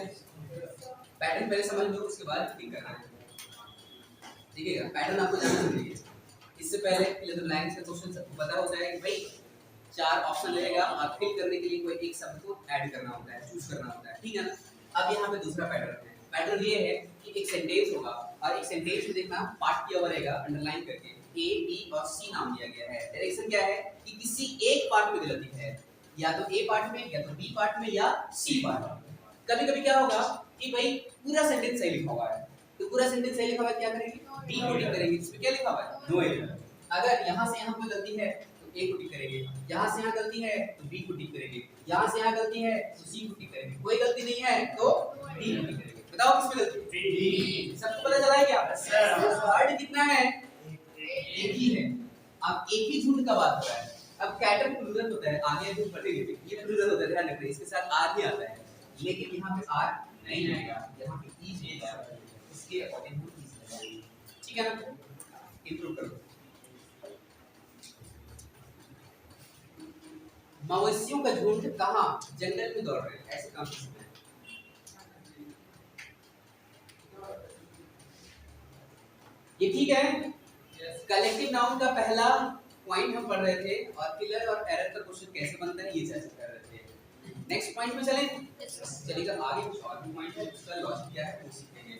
A: पैटर्न पहले समझ लो उसके बाद फिल करना है। ठीक है, पैटर्न आपको जानना चाहिए। इससे पहले लैंग्वेज का क्वेश्चन सबको पता होता है कि भाई 4 ऑप्शन रहेगा और फिल करने के लिए कोई एक शब्द को ऐड करना होता है, चूज करना होता है। ठीक है ना? अब यहाँ पे दूसरा पैटर्न है। पैटर्न ये है कि एक सेंटेंस होगा और एक सेंटेंस में देखना पार्ट किया हुआ रहेगा अंडरलाइन करके, ए बी और सी नाम दिया गया है। डायरेक्शन क्या है कि किसी एक पार्ट में गलती है, या तो ए पार्ट में या तो बी पार्ट में या सी पार्ट में। कभी-कभी क्या होगा कि भाई पूरा सेंटेंस सही लिखा हुआ है, तो पूरा सेंटेंस सही लिखा हुआ है क्या करेंगे? बी को टिक करेंगे। इसमें क्या लिखा हुआ है? No error. अगर यहाँ से यहाँ कोई गलती है तो ए को टिक करेंगे, यहाँ से यहाँ गलती है तो बी को टिक करेंगे, यहाँ से यहाँ गलती है तो सी को टिक करेंगे, कोई गलती नहीं है तो डी को टिक करेंगे। बताओ किसमें गलती? डी। सबको पता चला है क्या? वर्ड कितना है? एक ही है। अब एक ही झुंड का बात हो रहा है। अब कैटल प्लूरल होता है, आगे हम पढ़ेंगे, ये प्लूरल होता है, ध्यान रखना इसके साथ आर भी आता है, लेकिन यहाँ पे आर नहीं आएगा, यहाँ पे ई आएगा। इसके अकॉर्डिंग हम इस लगाएंगे। ठीक है ना? इंप्रूव करो। मवेशियों का झुंड कहाँ? जंगल में दौड़ रहे हैं, ऐसे काम करते हैं। ये ठीक है? कलेक्टिव नाउन का पहला पॉइंट हम पढ़ रहे थे और किलर और एरर का क्वेश्चन कैसे बनता है ये चर्चा कर रहे थे। नेक्स्ट पॉइंट में चलें? चलिएगा आगे कुछ और भी पॉइंट है, उसका लॉजिक क्या है वो सीखेंगे।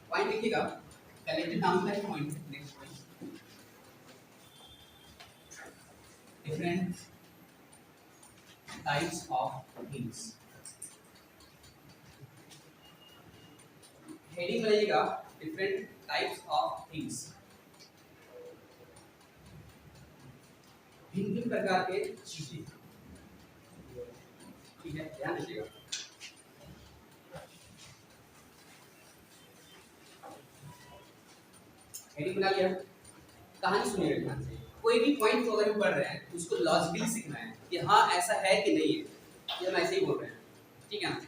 A: पॉइंट लिखिएगा, कलेक्टिव नाउन का पॉइंट है। Next point, different types of things। Heading बनाइएगा डिफरेंट टाइप्स ऑफ थिंग्स, भिन्न भिन्न प्रकार के चीजें। ठीक है, ध्यान दीजिएगा। हेडिंग बना लिया, कहानी सुनिएगा ध्यान से। कोई भी पॉइंट को अगर हम पढ़ रहे हैं तो उसको लॉजिकली सीखना है कि हाँ ऐसा है कि नहीं है, ये हम ऐसे ही बोल रहे हैं। ठीक है ना?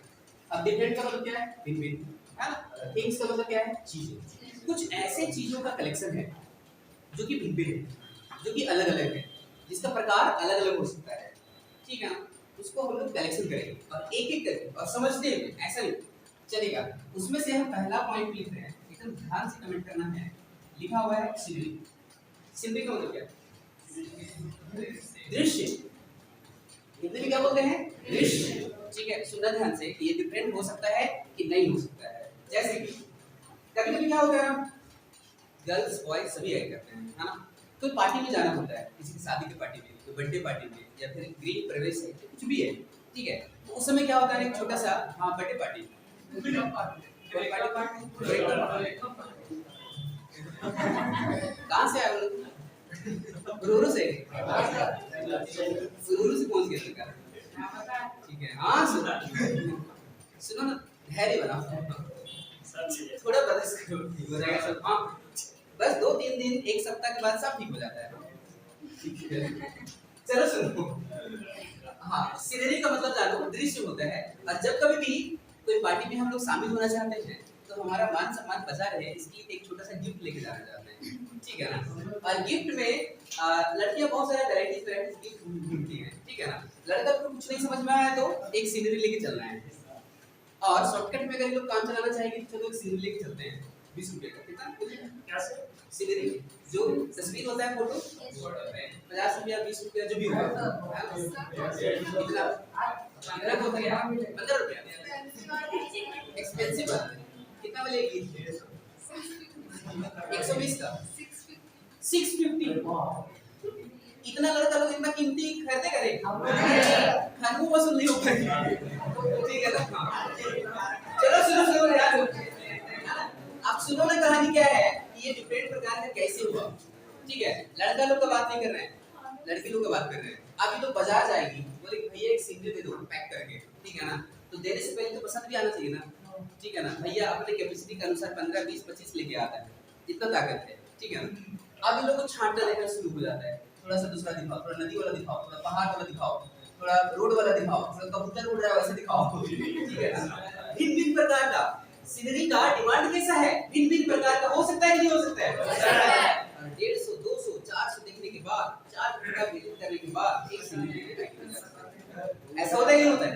A: अब डिफरेंट का मतलब क्या है? भिन्न भिन्न, है ना? थिंग्स का मतलब क्या है? चीजें। कुछ ऐसे चीजों का कलेक्शन है जो कि भिन्न भिन्न है, जो कि अलग अलग है, जिसका प्रकार अलग अलग हो सकता है। ठीक है ना? उसको हम लोग कलेक्शन करेंगे और एक एक करके और समझते हुए, ऐसा नहीं चलेगा। उसमें से हम पहला पॉइंट लिख रहे हैं, एकदम ध्यान से कमेंट करना है। लिखा हुआ है सीनरी। सीनरी का मतलब क्या है? दृश्य। हिंदी में क्या बोलते हैं? दृश्य। ठीक है, सुनना ध्यान से कि ये डिफरेंट हो सकता है कि नहीं हो सकता है। जैसे कि कभी-कभी क्या होता है, गर्ल्स बॉयज सभी ऐड करते हैं, है ना? कोई पार्टी में जाना होता है, किसी की शादी की पार्टी में, कोई बर्थडे पार्टी में, या फिर गृह प्रवेश है, कुछ भी है। ठीक है, तो उस समय क्या होता है, एक छोटा सा हाँ बर्थडे पार्टी, कहाँ से आए वो लोग? गुरुरु से पहुंच गए लड़का। ठीक है, हाँ सुनो ना, धैर्य बनाओ, थोड़ा बर्दाश्त करो, ठीक हो जाएगा सब। हाँ बस 2-3 दिन, एक सप्ताह के बाद सब ठीक हो जाता है। ठीक है, चलो सुनो। हाँ, सीनरी का मतलब जानो, दृश्य होता है। और जब कभी भी कोई पार्टी में हम लोग शामिल होना चाहते हैं तो हमारा मान सम्मान बचा रहे, इसकी एक छोटा सा गिफ्ट लेके जाना चाहते हैं, ठीक है ना। और गिफ्ट में लड़कियां बहुत सारे वैरायटीज गिफ्ट ढूंढती हैं, ठीक है ना। लड़का को कुछ नहीं समझ में आया तो एक सीनरी लेके चलना है, और शॉर्टकट में अगर ये लोग काम चलाना चाहेंगे तो चलो एक सीनरी लेके चलते हैं 20 रुपए का। कितना
C: क्या से?
A: सीनरी जो तस्वीर होता है, फोटो 50 रुपया 20 रुपया जो भी होगा, कितना कितना होता है 15 रुपया एक्सपेंसिव है। कितना मिलेगी 120 का 650। इतना लड़का लोग इतना कीमती खरीदे करे, खाने को वसूल नहीं हो पाएगा, ठीक है ना। चलो सुनो यार, आप सुनो ना कहानी क्या है, ये डिफरेंट प्रकार का कैसे हुआ। ठीक है, लड़का लोग का बात नहीं कर रहे हैं, लड़की लोग का बात कर रहे हैं। अभी तो बाजार जाएगी, बोले भैया एक सीनरी दे दो पैक करके, ठीक है ना। तो देने से पहले तो पसंद भी आना चाहिए ना, ठीक है ना। भैया अपने कैपेसिटी के अनुसार 15, 20, 25 लेके आता है, जितना ताकत है, ठीक है ना। अब इन लोगों को छांटा देना शुरू हो जाता है, थोड़ा सा दूसरा दिखाओ, थोड़ा नदी वाला दिखाओ, थोड़ा पहाड़ वाला दिखाओ, थोड़ा रोड वाला दिखाओ, थोड़ा कबूतर उड़ रहा है वैसे दिखाओ, ठीक है ना। भिन्न प्रकार का सीनरी का डिमांड कैसा है, भिन्न प्रकार का हो सकता है कि नहीं हो सकता है। 150, 200, 400 देखने के बाद, 4 घंटा विजिट करने के बाद एक सीनरी ऐसा होता है कि नहीं होता है।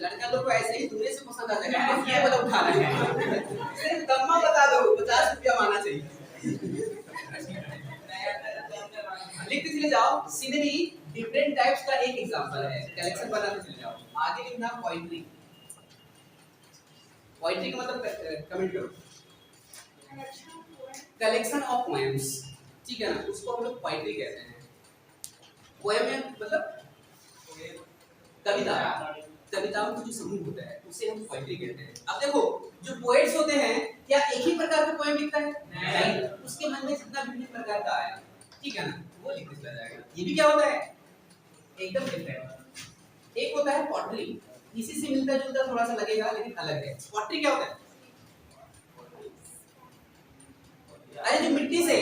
A: लड़का लोग को ऐसे ही दूर से पसंद आ जाएगा, ये वाला उठाना है, सिर्फ दम्मा बता दो 50 रुपया माना चाहिए। लिखते चले जाओ, सीनरी डिफरेंट टाइप्स का एक एग्जांपल है, कलेक्शन बनाते चले जाओ। आगे लिखना पोएट्री, पोएट्री का मतलब कमेंट करो, कलेक्शन ऑफ पोएम्स, ठीक है ना, उसको हम लोग पोएट्री कहते हैं। पोएम मतलब कविता, कविताओं का जो समूह होता है उसे हम पोएट्री कहते हैं। अब देखो, जो पोएट्स होते हैं क्या एक ही प्रकार का पोएम लिखता है? नहीं, उसके मन में जितना विभिन्न प्रकार का आया, ठीक है ना, वो लिख के चला जाएगा। ये भी क्या होता है, एकदम डिफरेंट। एक होता है पॉटरी, इसी से मिलता जुलता थोड़ा सा लगेगा लेकिन अलग है। पॉटरी क्या होता है? अरे जो मिट्टी से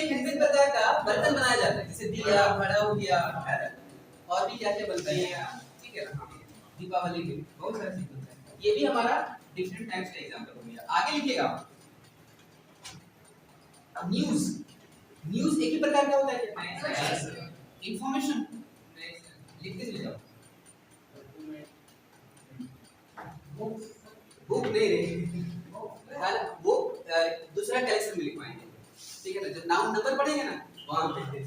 A: विभिन्न प्रकार का बर्तन बनाया जाता है, जैसे दिया, घड़ा हो गया, और भी क्या क्या बनता है, ठीक है ना। दीपावली में बहुत सारी चीज बनता है। ये भी हमारा डिफरेंट टाइप्स का एग्जांपल हो गया। आगे लिखिएगा, न्यूज़, न्यूज़ एक ही प्रकार का होता है क्या? इंफॉर्मेशन, लिखते चले जाओ। बुक नहीं रही, वो दूसरा कलेक्शन में लिखवाएंगे, ठीक है ना। जब नाउन नंबर पढ़ेंगे ना वहां पे,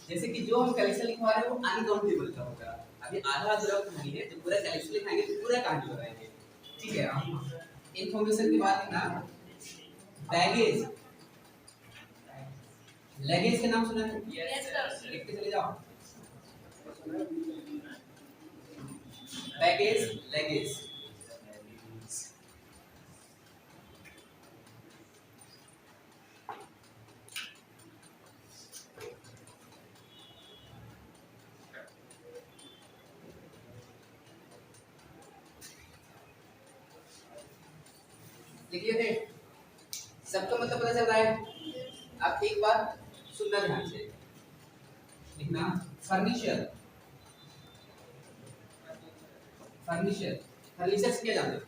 A: जैसे कि जो हम कलेक्शन लिखवा रहे हैं वो अनकाउंटेबल का होगा। अभी आधा अधूरा कहानी है, जब पूरा कलेक्शन लिखाएंगे तो पूरा कहानी बताएंगे, ठीक है। इंफॉर्मेशन के बाद ना बैगेज, लगेज के नाम सुना है?
B: Yes sir.
A: लिख के चले जाओ, बैगेज, लगेज। लिखिए थे, सबका मतलब पता चल रहा है? आप एक बार सुनना ध्यान से, लिखना फर्नीचर, फर्नीचर, फर्नीचर से क्या जानते हो?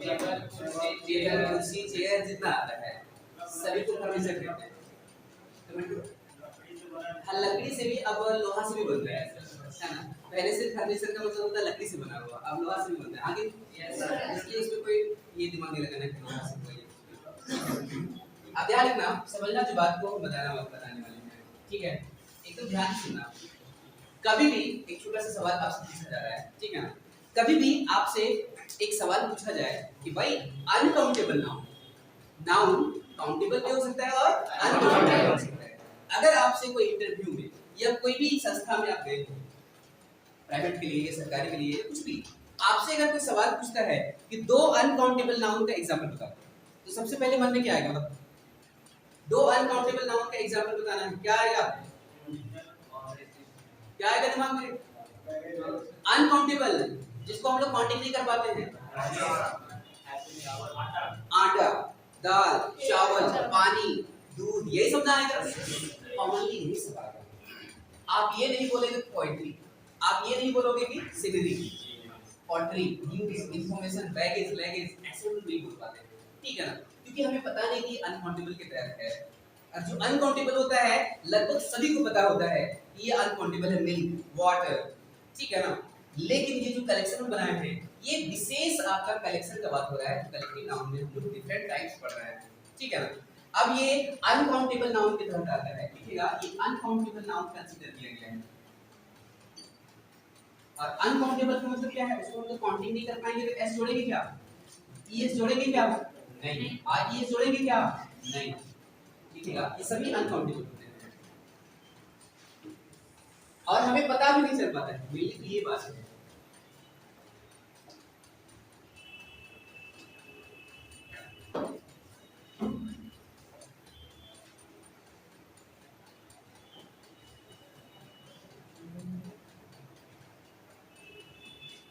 A: टेबल, कुर्सी, चेयर जितना आता है सभी को फर्नीचर कहते हैं। हाँ, लकड़ी से भी, अब लोहा से भी बनता है ना। पहले से फर्नीचर का मतलब होता है लकड़ी से बना हुआ, अब लोहा से भी बनता है। आगे इसलिए उसमें कोई ये दिमाग नहीं लगाना कि लोहा से कोई। अब ध्यान रखना, समझना जो बात को बताने वाले हैं, ठीक है। एकदम ध्यान से सुनना। कभी भी एक छोटा सा सवाल आपसे पूछा जा रहा है, ठीक है ना। कभी भी आपसे एक सवाल पूछा जाए कि भाई अनकाउंटेबल नाउन, नाउन काउंटेबल भी हो सकता है और अनकाउंटेबल हो सकता है। अगर आपसे कोई इंटरव्यू में या कोई भी संस्था में आप गए हो, प्राइवेट के लिए या सरकारी के लिए कुछ भी, आपसे अगर कोई सवाल पूछता है कि दो अनकाउंटेबल नाउन का एग्जांपल बताओ, तो सबसे पहले मन में क्या आएगा? मतलब दो अनकाउंटेबल नाउन का एग्जांपल बताना है, क्या आएगा? क्या आएगा दिमाग में? अनकाउंटेबल, जिसको हम लोग काउंटिंग नहीं कर पाते हैं। आटा, दाल, चावल, पानी, दूध, यही सब आएगा। कॉमनली यही सब आएगा। आप ये नहीं बोलेंगे पोएट्री, आप ये नहीं बोलोगे कि scenery, pottery, news, information, baggage, luggage, ऐसे हम नहीं बोल पाते, ठीक है ना? क्योंकि हमें पता नहीं कि अनकाउंटेबल के तहत है। और जो अनकाउंटेबल होता है लगभग सभी को पता होता है ये अनकाउंटेबल है, मिल्क, वाटर, ठीक है ना? लेकिन ये जो कलेक्शन बनाए हैं ये विशेष आपका कलेक्शन का बात हो रहा है, कलेक्टिव नाउन में हम लोग डिफरेंट टाइप्स पढ़ रहे हैं, ठीक है ना? अब ये अनकाउंटेबल नाउन के तहत आता है, देखिएगा ये अनकाउंटेबल नाउन कंसीडर किया गया है। और अनकाउंटेबल का मतलब क्या है? उसको हम लोग काउंटिंग नहीं कर पाएंगे तो एस जोड़ेंगे क्या? ईएस जोड़ेंगे क्या? नहीं। आर ईएस जोड़ेंगे क्या? नहीं। देखिएगा ये सभी अनकाउंटेबल होते हैं और हमें पता भी नहीं चल पाता है, मिल्क ये बात है।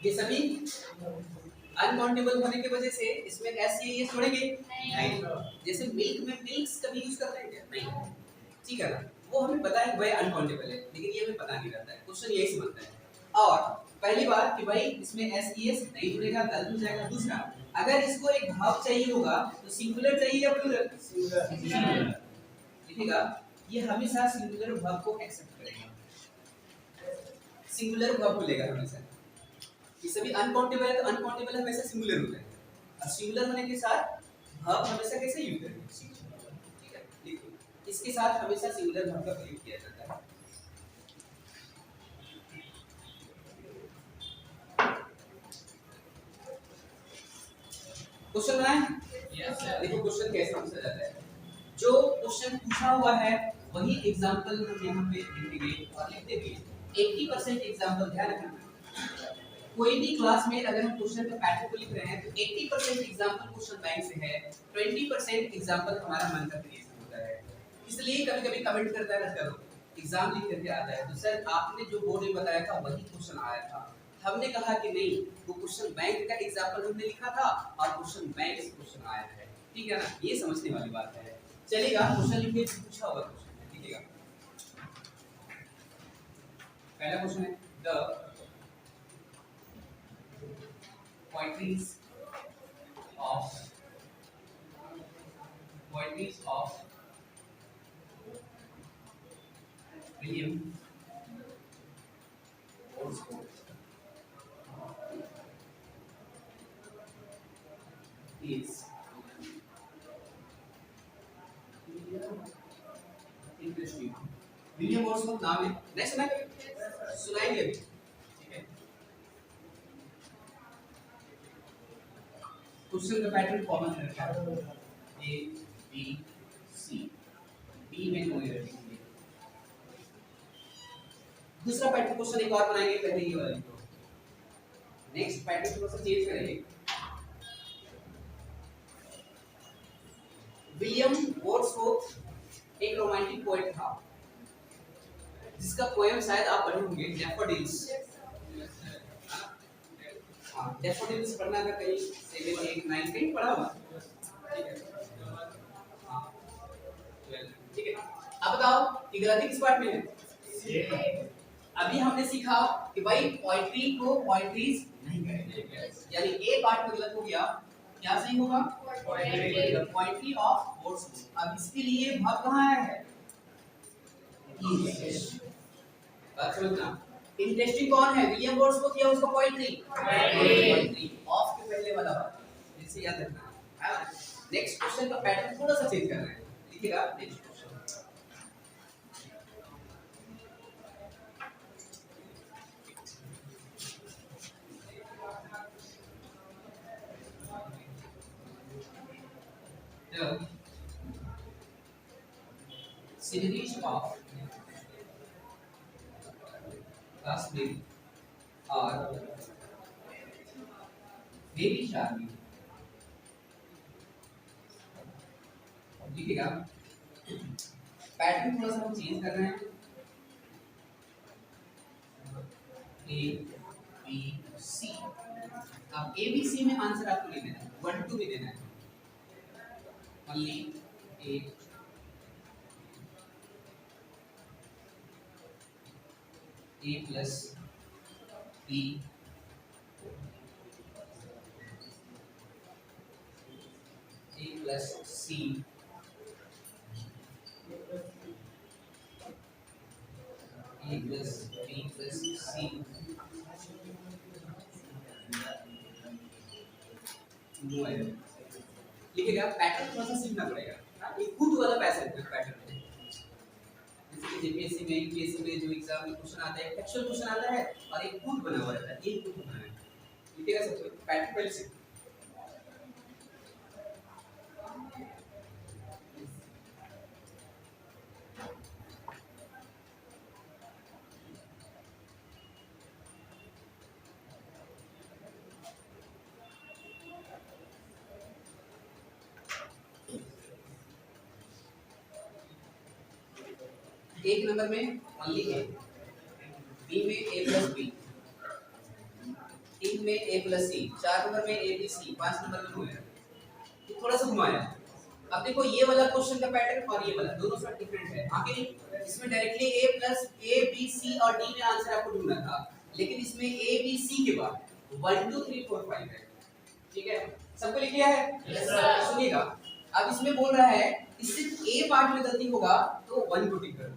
A: ये सभी अनकाउंटेबल होने की वजह से इसमें एस ये छोड़ेंगे नहीं। जैसे मिल्क में मिल्क्स कभी यूज करते हैं क्या? नहीं, ठीक है ना? वो हमें पता है भाई अनकाउंटेबल है, लेकिन ये हमें पता नहीं रहता है। क्वेश्चन यही समझता है। और पहली बात कि भाई इसमें एस नहीं जुड़ेगा, गलत हो जाएगा। दूसरा, अगर इसको एक भाव चाहिए होगा तो सिंगुलर चाहिए या प्लूरल? सिंगुलर। देखिएगा ये हमेशा सिंगुलर वर्ब को एक्सेप्ट करेगा, सिंगुलर वर्ब को लेगा हमेशा। ये सभी अनकाउंटेबल है तो अनकाउंटेबल हमेशा सिंगुलर होता है, और सिंगुलर होने के साथ वर्ब हमेशा कैसे यूज करेंगे? ठीक है, देखो इसके साथ हमेशा सिंगुलर वर्ब का प्रयोग किया जाता है। क्वेश्चन बनाए? Yes sir. देखो क्वेश्चन कैसे आंसर जाता है, जो क्वेश्चन पूछा हुआ है वही एग्जांपल हम यहां पे लिखेंगे और लिखते भी 80% एग्जांपल ध्यान रखना। कोई भी क्लास में अगर हम क्वेश्चन का पैटर्न को लिख रहे हैं तो 80% एग्जांपल क्वेश्चन बैंक से है, 20% एग्जांपल हमारा मन का क्रिएशन होता है। इसलिए कभी-कभी कमेंट करता है करो एग्जाम लिख करके आता है तो सर आपने जो बोर्ड में बताया था वही क्वेश्चन आया था। हमने कहा कि नहीं, वो क्वेश्चन बैंक का एग्जांपल हमने लिखा था और क्वेश्चन बैंक से क्वेश्चन आया है, ठीक है ना? ये समझने वाली बात है। चलेगा, क्वेश्चन लिखिए, पूछा हुआ क्वेश्चन है, लिखिएगा। पहला क्वेश्चन है the poetries of William Wordsworth is interesting। William Wordsworth नाम है, नहीं सुना कभी? सुनाएंगे अभी, ठीक है? क्वेश्चन का पैटर्न कॉमन है क्या? ए बी सी, बी में नो एरर लिखेंगे। दूसरा पैटर्न क्वेश्चन एक और बनाएंगे पहले ये वाले को। नेक्स्ट पैटर्न थोड़ा सा चेंज करेंगे। विलियम वर्ड्सवर्थ एक रोमांटिक पोएट था जिसका पोएम शायद आप पढ़े होंगे, डैफोडिल्स। हाँ, डैफोडिल्स पढ़ना था कहीं 7 8 9 कहीं पढ़ा हुआ, ठीक है? हाँ 12, ठीक है। अब बताओ कि गलती किस पार्ट में है? अभी हमने सीखा कि भाई पोएट्री को पोएट्रीज नहीं कहेंगे, यानी ए पार्ट में गलत हो गया, क्या सही होगा? Poetry of Wordsworth. अब इसके लिए भाग कहाँ आया है? बात समझना। इंटरेस्टिंग कौन है, विलियम वर्ड्सवर्थ या उसका पोएट्री? पोएट्री ऑफ के पहले वाला वर्ड, इसे याद रखना है। नेक्स्ट क्वेश्चन का पैटर्न थोड़ा सा चेंज करना है, लिखिएगा next question. The series of Kashmir और बेबी शार्क लिखेगा। पैटर्न थोड़ा सा हम चेंज कर रहे हैं, ए बी सी। अब ए बी सी में आंसर आपको लिख देना है, 1 2 भी देना है, ओनली ए प्लस बी ए प्लस सी ए प्लस बी प्लस सी लिखेगा। पैटर्न थोड़ा सा सीखना पड़ेगा, एक खुद वाला पैटर्न है। जैसे कि जेपीएससी में यूपीएससी में जो एग्जाम में क्वेश्चन आता है, एक्चुअल क्वेश्चन आता है और एक खुद बना हुआ रहता है, एक खुद बनाना है। लिखेगा सबसे पैटर्न पहले से। एक नंबर में ओनली ए, बी में ए प्लस बी, 3 में ए प्लस सी, 4 नंबर में ए बी सी, 5 नंबर में घुमाया, थोड़ा सा घुमाया। अब देखो ये वाला क्वेश्चन का पैटर्न और ये वाला दोनों सा डिफरेंट है। आगे इसमें directly A plus A B C और डी में आंसर आपको ढूंढना था, लेकिन इसमें ए बी सी के बाद 1 2 3 4 5 है। ठीक है, सबको लिख लिया है?
C: Yes sir.
A: सुनिएगा, अब इसमें बोल रहा है सिर्फ ए पार्ट में गलती होगा तो 1 को टिक करो,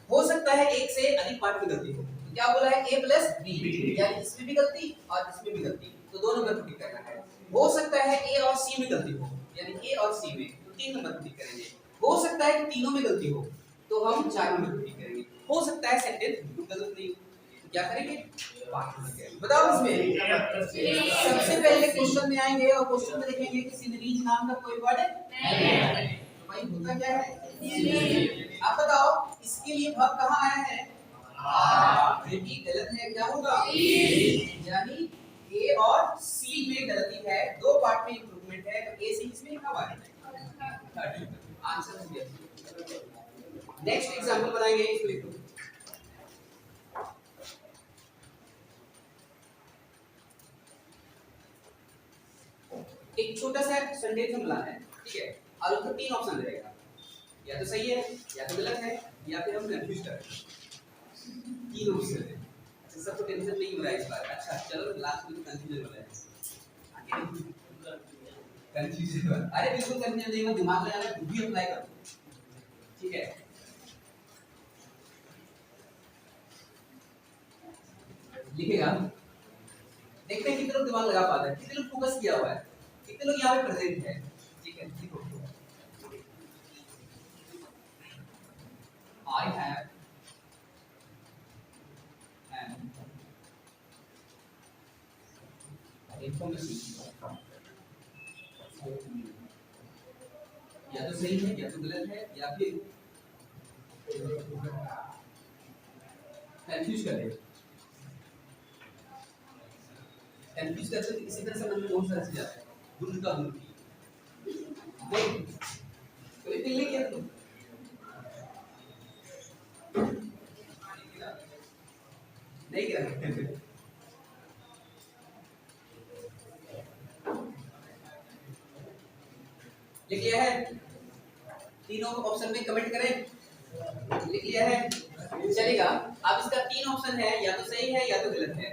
A: हो सकता है एक से अधिक पार्ट में गलती हो, तो क्या बोला है ए प्लस बी, यानी इसमें भी गलती और इसमें भी गलती, तो 2 नंबर को टिक करना है। हो सकता है ए और सी में गलती हो, यानी ए और सी में, तो 3 नंबर को टिक करेंगे। हो सकता है कि तीनों में गलती हो, तो हम 4 नंबर को टिक करेंगे। हो सकता है सेंटेंस गलत नहीं, तो क्या करेंगे? बताओ इसमें सबसे पहले क्वेश्चन में आएंगे और क्वेश्चन में देखेंगे कि सीरीज नाम का कोई वर्ड नहीं है, तो भाई होता क्या है? आप बताओ इसके लिए भाग कहाँ आया है? ये भी गलत है, क्या होगा? यानी ए और सी में गलती है, 2 पार्ट में इंप्रूवमेंट है, तो ए सी इसमें लिखा हुआ है। आंसर हो गया। नेक्स्ट एग्जांपल बनाएंगे, इसको लिखो। एक छोटा सा सेंटेंस हम लाना है, ठीक है, और उसमें 3 ऑप्शन रहेगा, या तो सही है, या तो गलत है, या फिर हम कंफ्यूज कर रहे हैं। 3 ऑप्शन है। अच्छा, सबको टेंशन नहीं हो रहा है इस बार। अच्छा चलो लास्ट में कंफ्यूजन वाला है, कंफ्यूजन वाला। अरे बिल्कुल कंफ्यूजन नहीं हो, दिमाग लगाना, बुद्धि अप्लाई करो, ठीक है। लिखेगा, देखते हैं कितने लोग दिमाग लगा पाते हैं, कितने लोग फोकस किया हुआ है, कितने लोग यहाँ पे प्रेजेंट है। ठीक है, लिखो I have an information, या तो सही है या तो गलत है, या फिर कंफ्यूज कर दे। कंफ्यूज करते तो इसी तरह से मन में बहुत सारा चीज आता है, गुण का गुण की नहीं कोई दिल नहीं किया तुम नहीं किया। लिख लिया है? तीनों ऑप्शन में कमेंट करें। लिख लिया है? चलेगा। अब इसका 3 ऑप्शन है, या तो सही है या तो गलत है,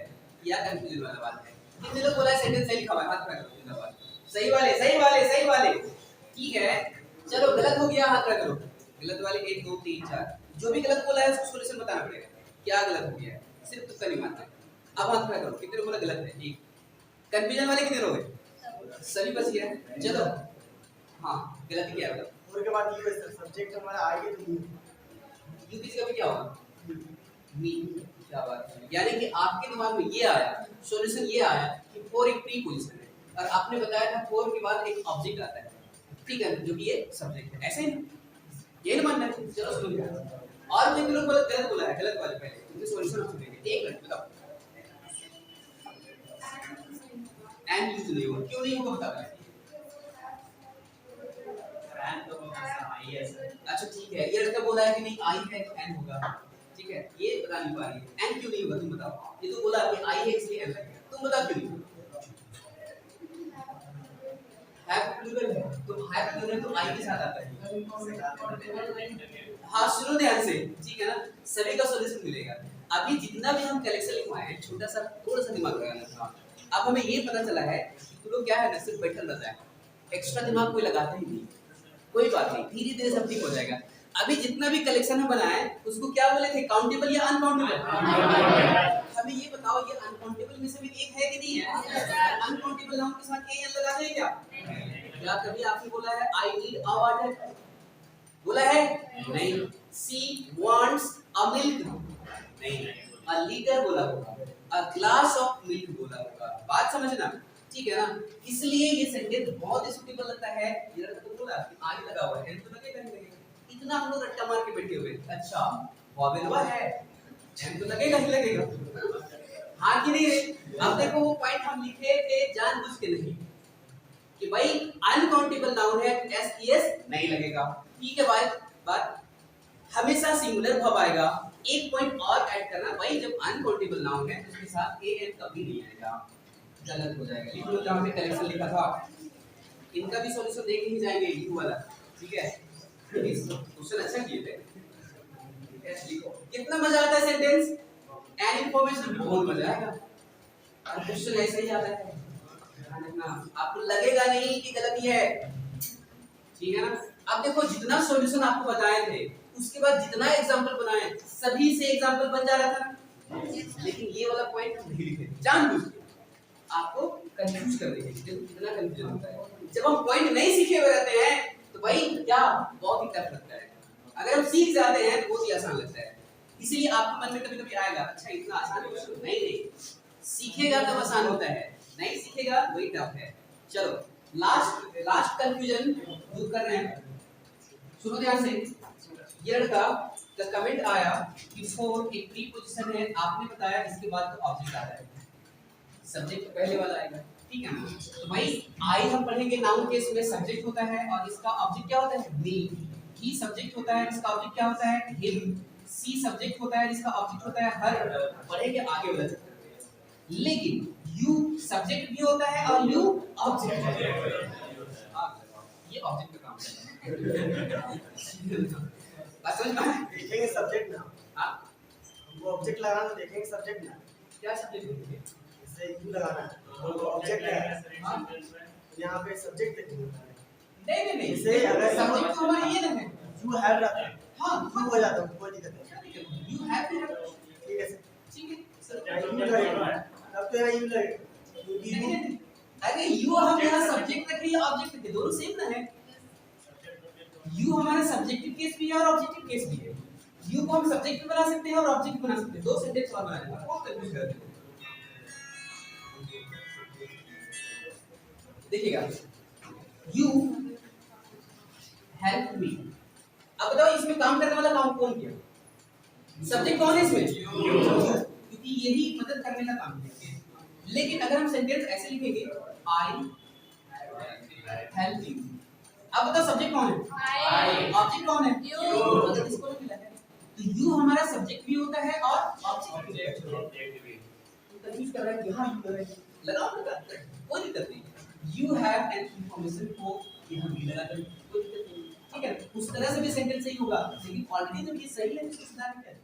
A: या कंफ्यूजन वाला बात है। कितने लोग बोला है सेंटेंस सही लिखा हुआ है? हाथ खड़ा करो जिंदाबाद। सही वाले सही वाले सही वाले, ठीक है। चलो गलत हो गया, हाथ खड़ा करो। गलत वाले 1 2 3 4, जो भी गलत बोला है उसको सॉल्यूशन बताना पड़ेगा, क्या गलत हो गया है, सिर्फ तुक्का नहीं मारना। अब हाथ खड़ा करो, कितने लोग बोला गलत है? ठीक। कंफ्यूजन वाले कितने लोग हैं? सभी बच गया। चलो हाँ, गलत क्या है?
B: और के बाद ये सब्जेक्ट हमारा आगे तो
A: यूपीसी का भी क्या होगा? मी। क्या बात है, यानी कि आपके दिमाग में ये आया, सॉल्यूशन ये आया कि फॉर एक प्री पोजीशन है, और आपने बताया था फॉर के बाद एक ऑब्जेक्ट आता है, ठीक है, जो कि ये सब्जेक्ट है। ऐसे ही ये ना मानना है। चलो सुनिए, और मैं लोग गलत बोला है, गलत वाले पहले उनके सॉल्यूशन आप सुनेंगे। एक मिनट बताओ, एन यूज नहीं होगा, क्यों नहीं होगा बता दो।
C: रैंक तो आई है सर।
A: अच्छा ठीक है, ये लड़का बोला है कि नहीं आई है एन होगा, ठीक है, ये बता नहीं पा रही है, एन क्यों नहीं होगा तुम बताओ। ये तो बोला कि आई है इसलिए एन लगेगा, तुम बताओ क्यों नहीं। हैव प्लूरल है तो हैव प्लूरल तो आई के साथ आता है। हाँ सुनो ध्यान से, ठीक है ना, सभी का सॉल्यूशन मिलेगा। अभी जितना भी हम कलेक्शन लिखवाए हैं, छोटा सा थोड़ा सा दिमाग लगाना था। अब हमें ये पता चला है कि तुम लोग क्या है ना, सिर्फ बैठल रहता है, एक्स्ट्रा दिमाग कोई लगाता ही नहीं। कोई बात नहीं, धीरे धीरे सब ठीक हो जाएगा। अभी जितना भी कलेक्शन हम बनाए उसको क्या बोले थे, काउंटेबल या अनकाउंटेबल। हमें ये बताओ, ये अनकाउंटेबल में से भी एक है कि नहीं है। अनकाउंटेबल नाउन के साथ ए एन लगा दें क्या। क्या कभी आपने बोला है आई नीड अ वाटर, बोला है नहीं। सी वांट्स अ मिल्क, नहीं। अ लीटर बोला होगा, अ ग्लास ऑफ मिल्क बोला होगा। बात समझना, ठीक है ना। इसलिए ये सेंटेंस बहुत ही सूटेबल लगता है। ये तो बोला कि आई लगा हुआ है तो लगेगा ही लगेगा। इतना हम लोग रट्टा मार के बैठे हुए, अच्छा वॉवेलवा है एन तो लगेगा ही लगेगा। हाँ कि नहीं रे। अब देखो वो पॉइंट हम लिखे थे जानबूझ के नहीं कि भाई अनकाउंटेबल नाउन है एस ई एस नहीं लगेगा, ठीक है भाई। बात हमेशा सिंगुलर वर्ब आएगा। एक पॉइंट और ऐड करना भाई, जब अनकाउंटेबल नाउन है उसके साथ ए एन कभी नहीं आएगा, गलत हो जाएगा। लिख लो जहां पे कलेक्शन लिखा था, इनका भी सॉल्यूशन देख ही जाएंगे यू वाला, ठीक है। क्वेश्चन अच्छा किए थे, लिखो। कितना मजा आता है सेंटेंस एंड इंफॉर्मेशन, बहुत मजा आएगा। और क्वेश्चन ऐसे ही आता है, देखना आपको लगेगा नहीं कि गलती है, ठीक है ना। अब देखो जितना सॉल्यूशन आपको बताए थे उसके बाद जितना एग्जांपल बनाए सभी से एग्जांपल बन जा रहा था ना। लेकिन ये वाला पॉइंट हम नहीं लिखे जानबूझ के आपको कंफ्यूज कर देंगे। कितना कंफ्यूजन होता है जब हम पॉइंट नहीं सीखे हुए रहते हैं तो भाई क्या बहुत ही टफ लगता है। अगर हम सीख जाते हैं तो बहुत ही आसान लगता है। इसीलिए आपके मन में कभी कभी आएगा अच्छा इतना आसान क्वेश्चन नहीं, सीखेगा तब आसान होता है, नहीं सीखेगा वही टफ है। चलो लास्ट कंफ्यूजन दूर कर रहे हैं, सुनो ध्यान से। ये लड़का का कमेंट आया कि फोर एक प्रीपोजिशन है, आपने बताया इसके बाद तो ऑब्जेक्ट आता है, सब्जेक्ट पहले वाला आएगा, ठीक है ना। तो भाई आई हम पढ़ेंगे नाउन केस में सब्जेक्ट होता है और इसका ऑब्जेक्ट क्या होता है मी। ही सब्जेक्ट होता है, इसका ऑब्जेक्ट क्या होता है हिम। सी सब्जेक्ट होता है, इसका ऑब्जेक्ट होता है हर। पढ़ेंगे आगे वाला। लेकिन यू सब्जेक्ट भी होता है और यू ऑब्जेक्ट होता है। ये ऑब्जेक्ट का काम है। बस समझ में
B: देखेंगे सब्जेक्ट ना,
A: हां
B: वो ऑब्जेक्ट लगाना तो देखेंगे सब्जेक्ट ना।
A: क्या सब्जेक्ट देखेंगे,
B: जैसे यू लगाना है वो ऑब्जेक्ट है, यहाँ पे सब्जेक्ट देखेंगे।
A: नहीं
B: जैसे अगर
A: सब्जेक्ट तो हमारा ये ना है।
B: यू हैव रहता है,
A: हां
B: यू हो जाता है, कोई दिक्कत नहीं।
A: यू हैव टू,
B: ठीक है सर,
A: ठीक है सर।
B: यू लगेगा तब तो यहाँ यू लगेगा क्योंकि यू
A: अरे यू हम यहाँ सब्जेक्ट रख रही है ऑब्जेक्ट के दोनों सेम ना है। यू हमारा सब्जेक्टिव केस भी है और ऑब्जेक्टिव केस भी है। यू को हम सब्जेक्ट भी बना सकते हैं और ऑब्जेक्ट बना सकते हैं, दो सेंटेंस और बना देंगे। बहुत कंफ्यूज करते हैं। देखिएगा यू हेल्प मी, अब बताओ इसमें काम करने वाला काम कौन किया, सब्जेक्ट कौन है इसमें क्योंकि यही मदद करने का काम किया। लेकिन अगर हम सेंटेंस ऐसे लिखेंगे आई हेल्प यू, अब बताओ सब्जेक्ट कौन है आई, ऑब्जेक्ट कौन है यू। मतलब इसको भी मिला है तो यू हमारा सब्जेक्ट भी होता है और ऑब्जेक्ट भी होता है। कंफ्यूज कर रहा है यहां यू लगा है, लगाओ लगा कोई दिक्कत नहीं। यू हैव एन इंफॉर्मेशन को यहां भी लगा कर कोई दिक्कत नहीं, ठीक है। उस तरह से भी सेंटेंस सही होगा लेकिन ऑलरेडी तो ये सही है, इसको सुधार क्या है।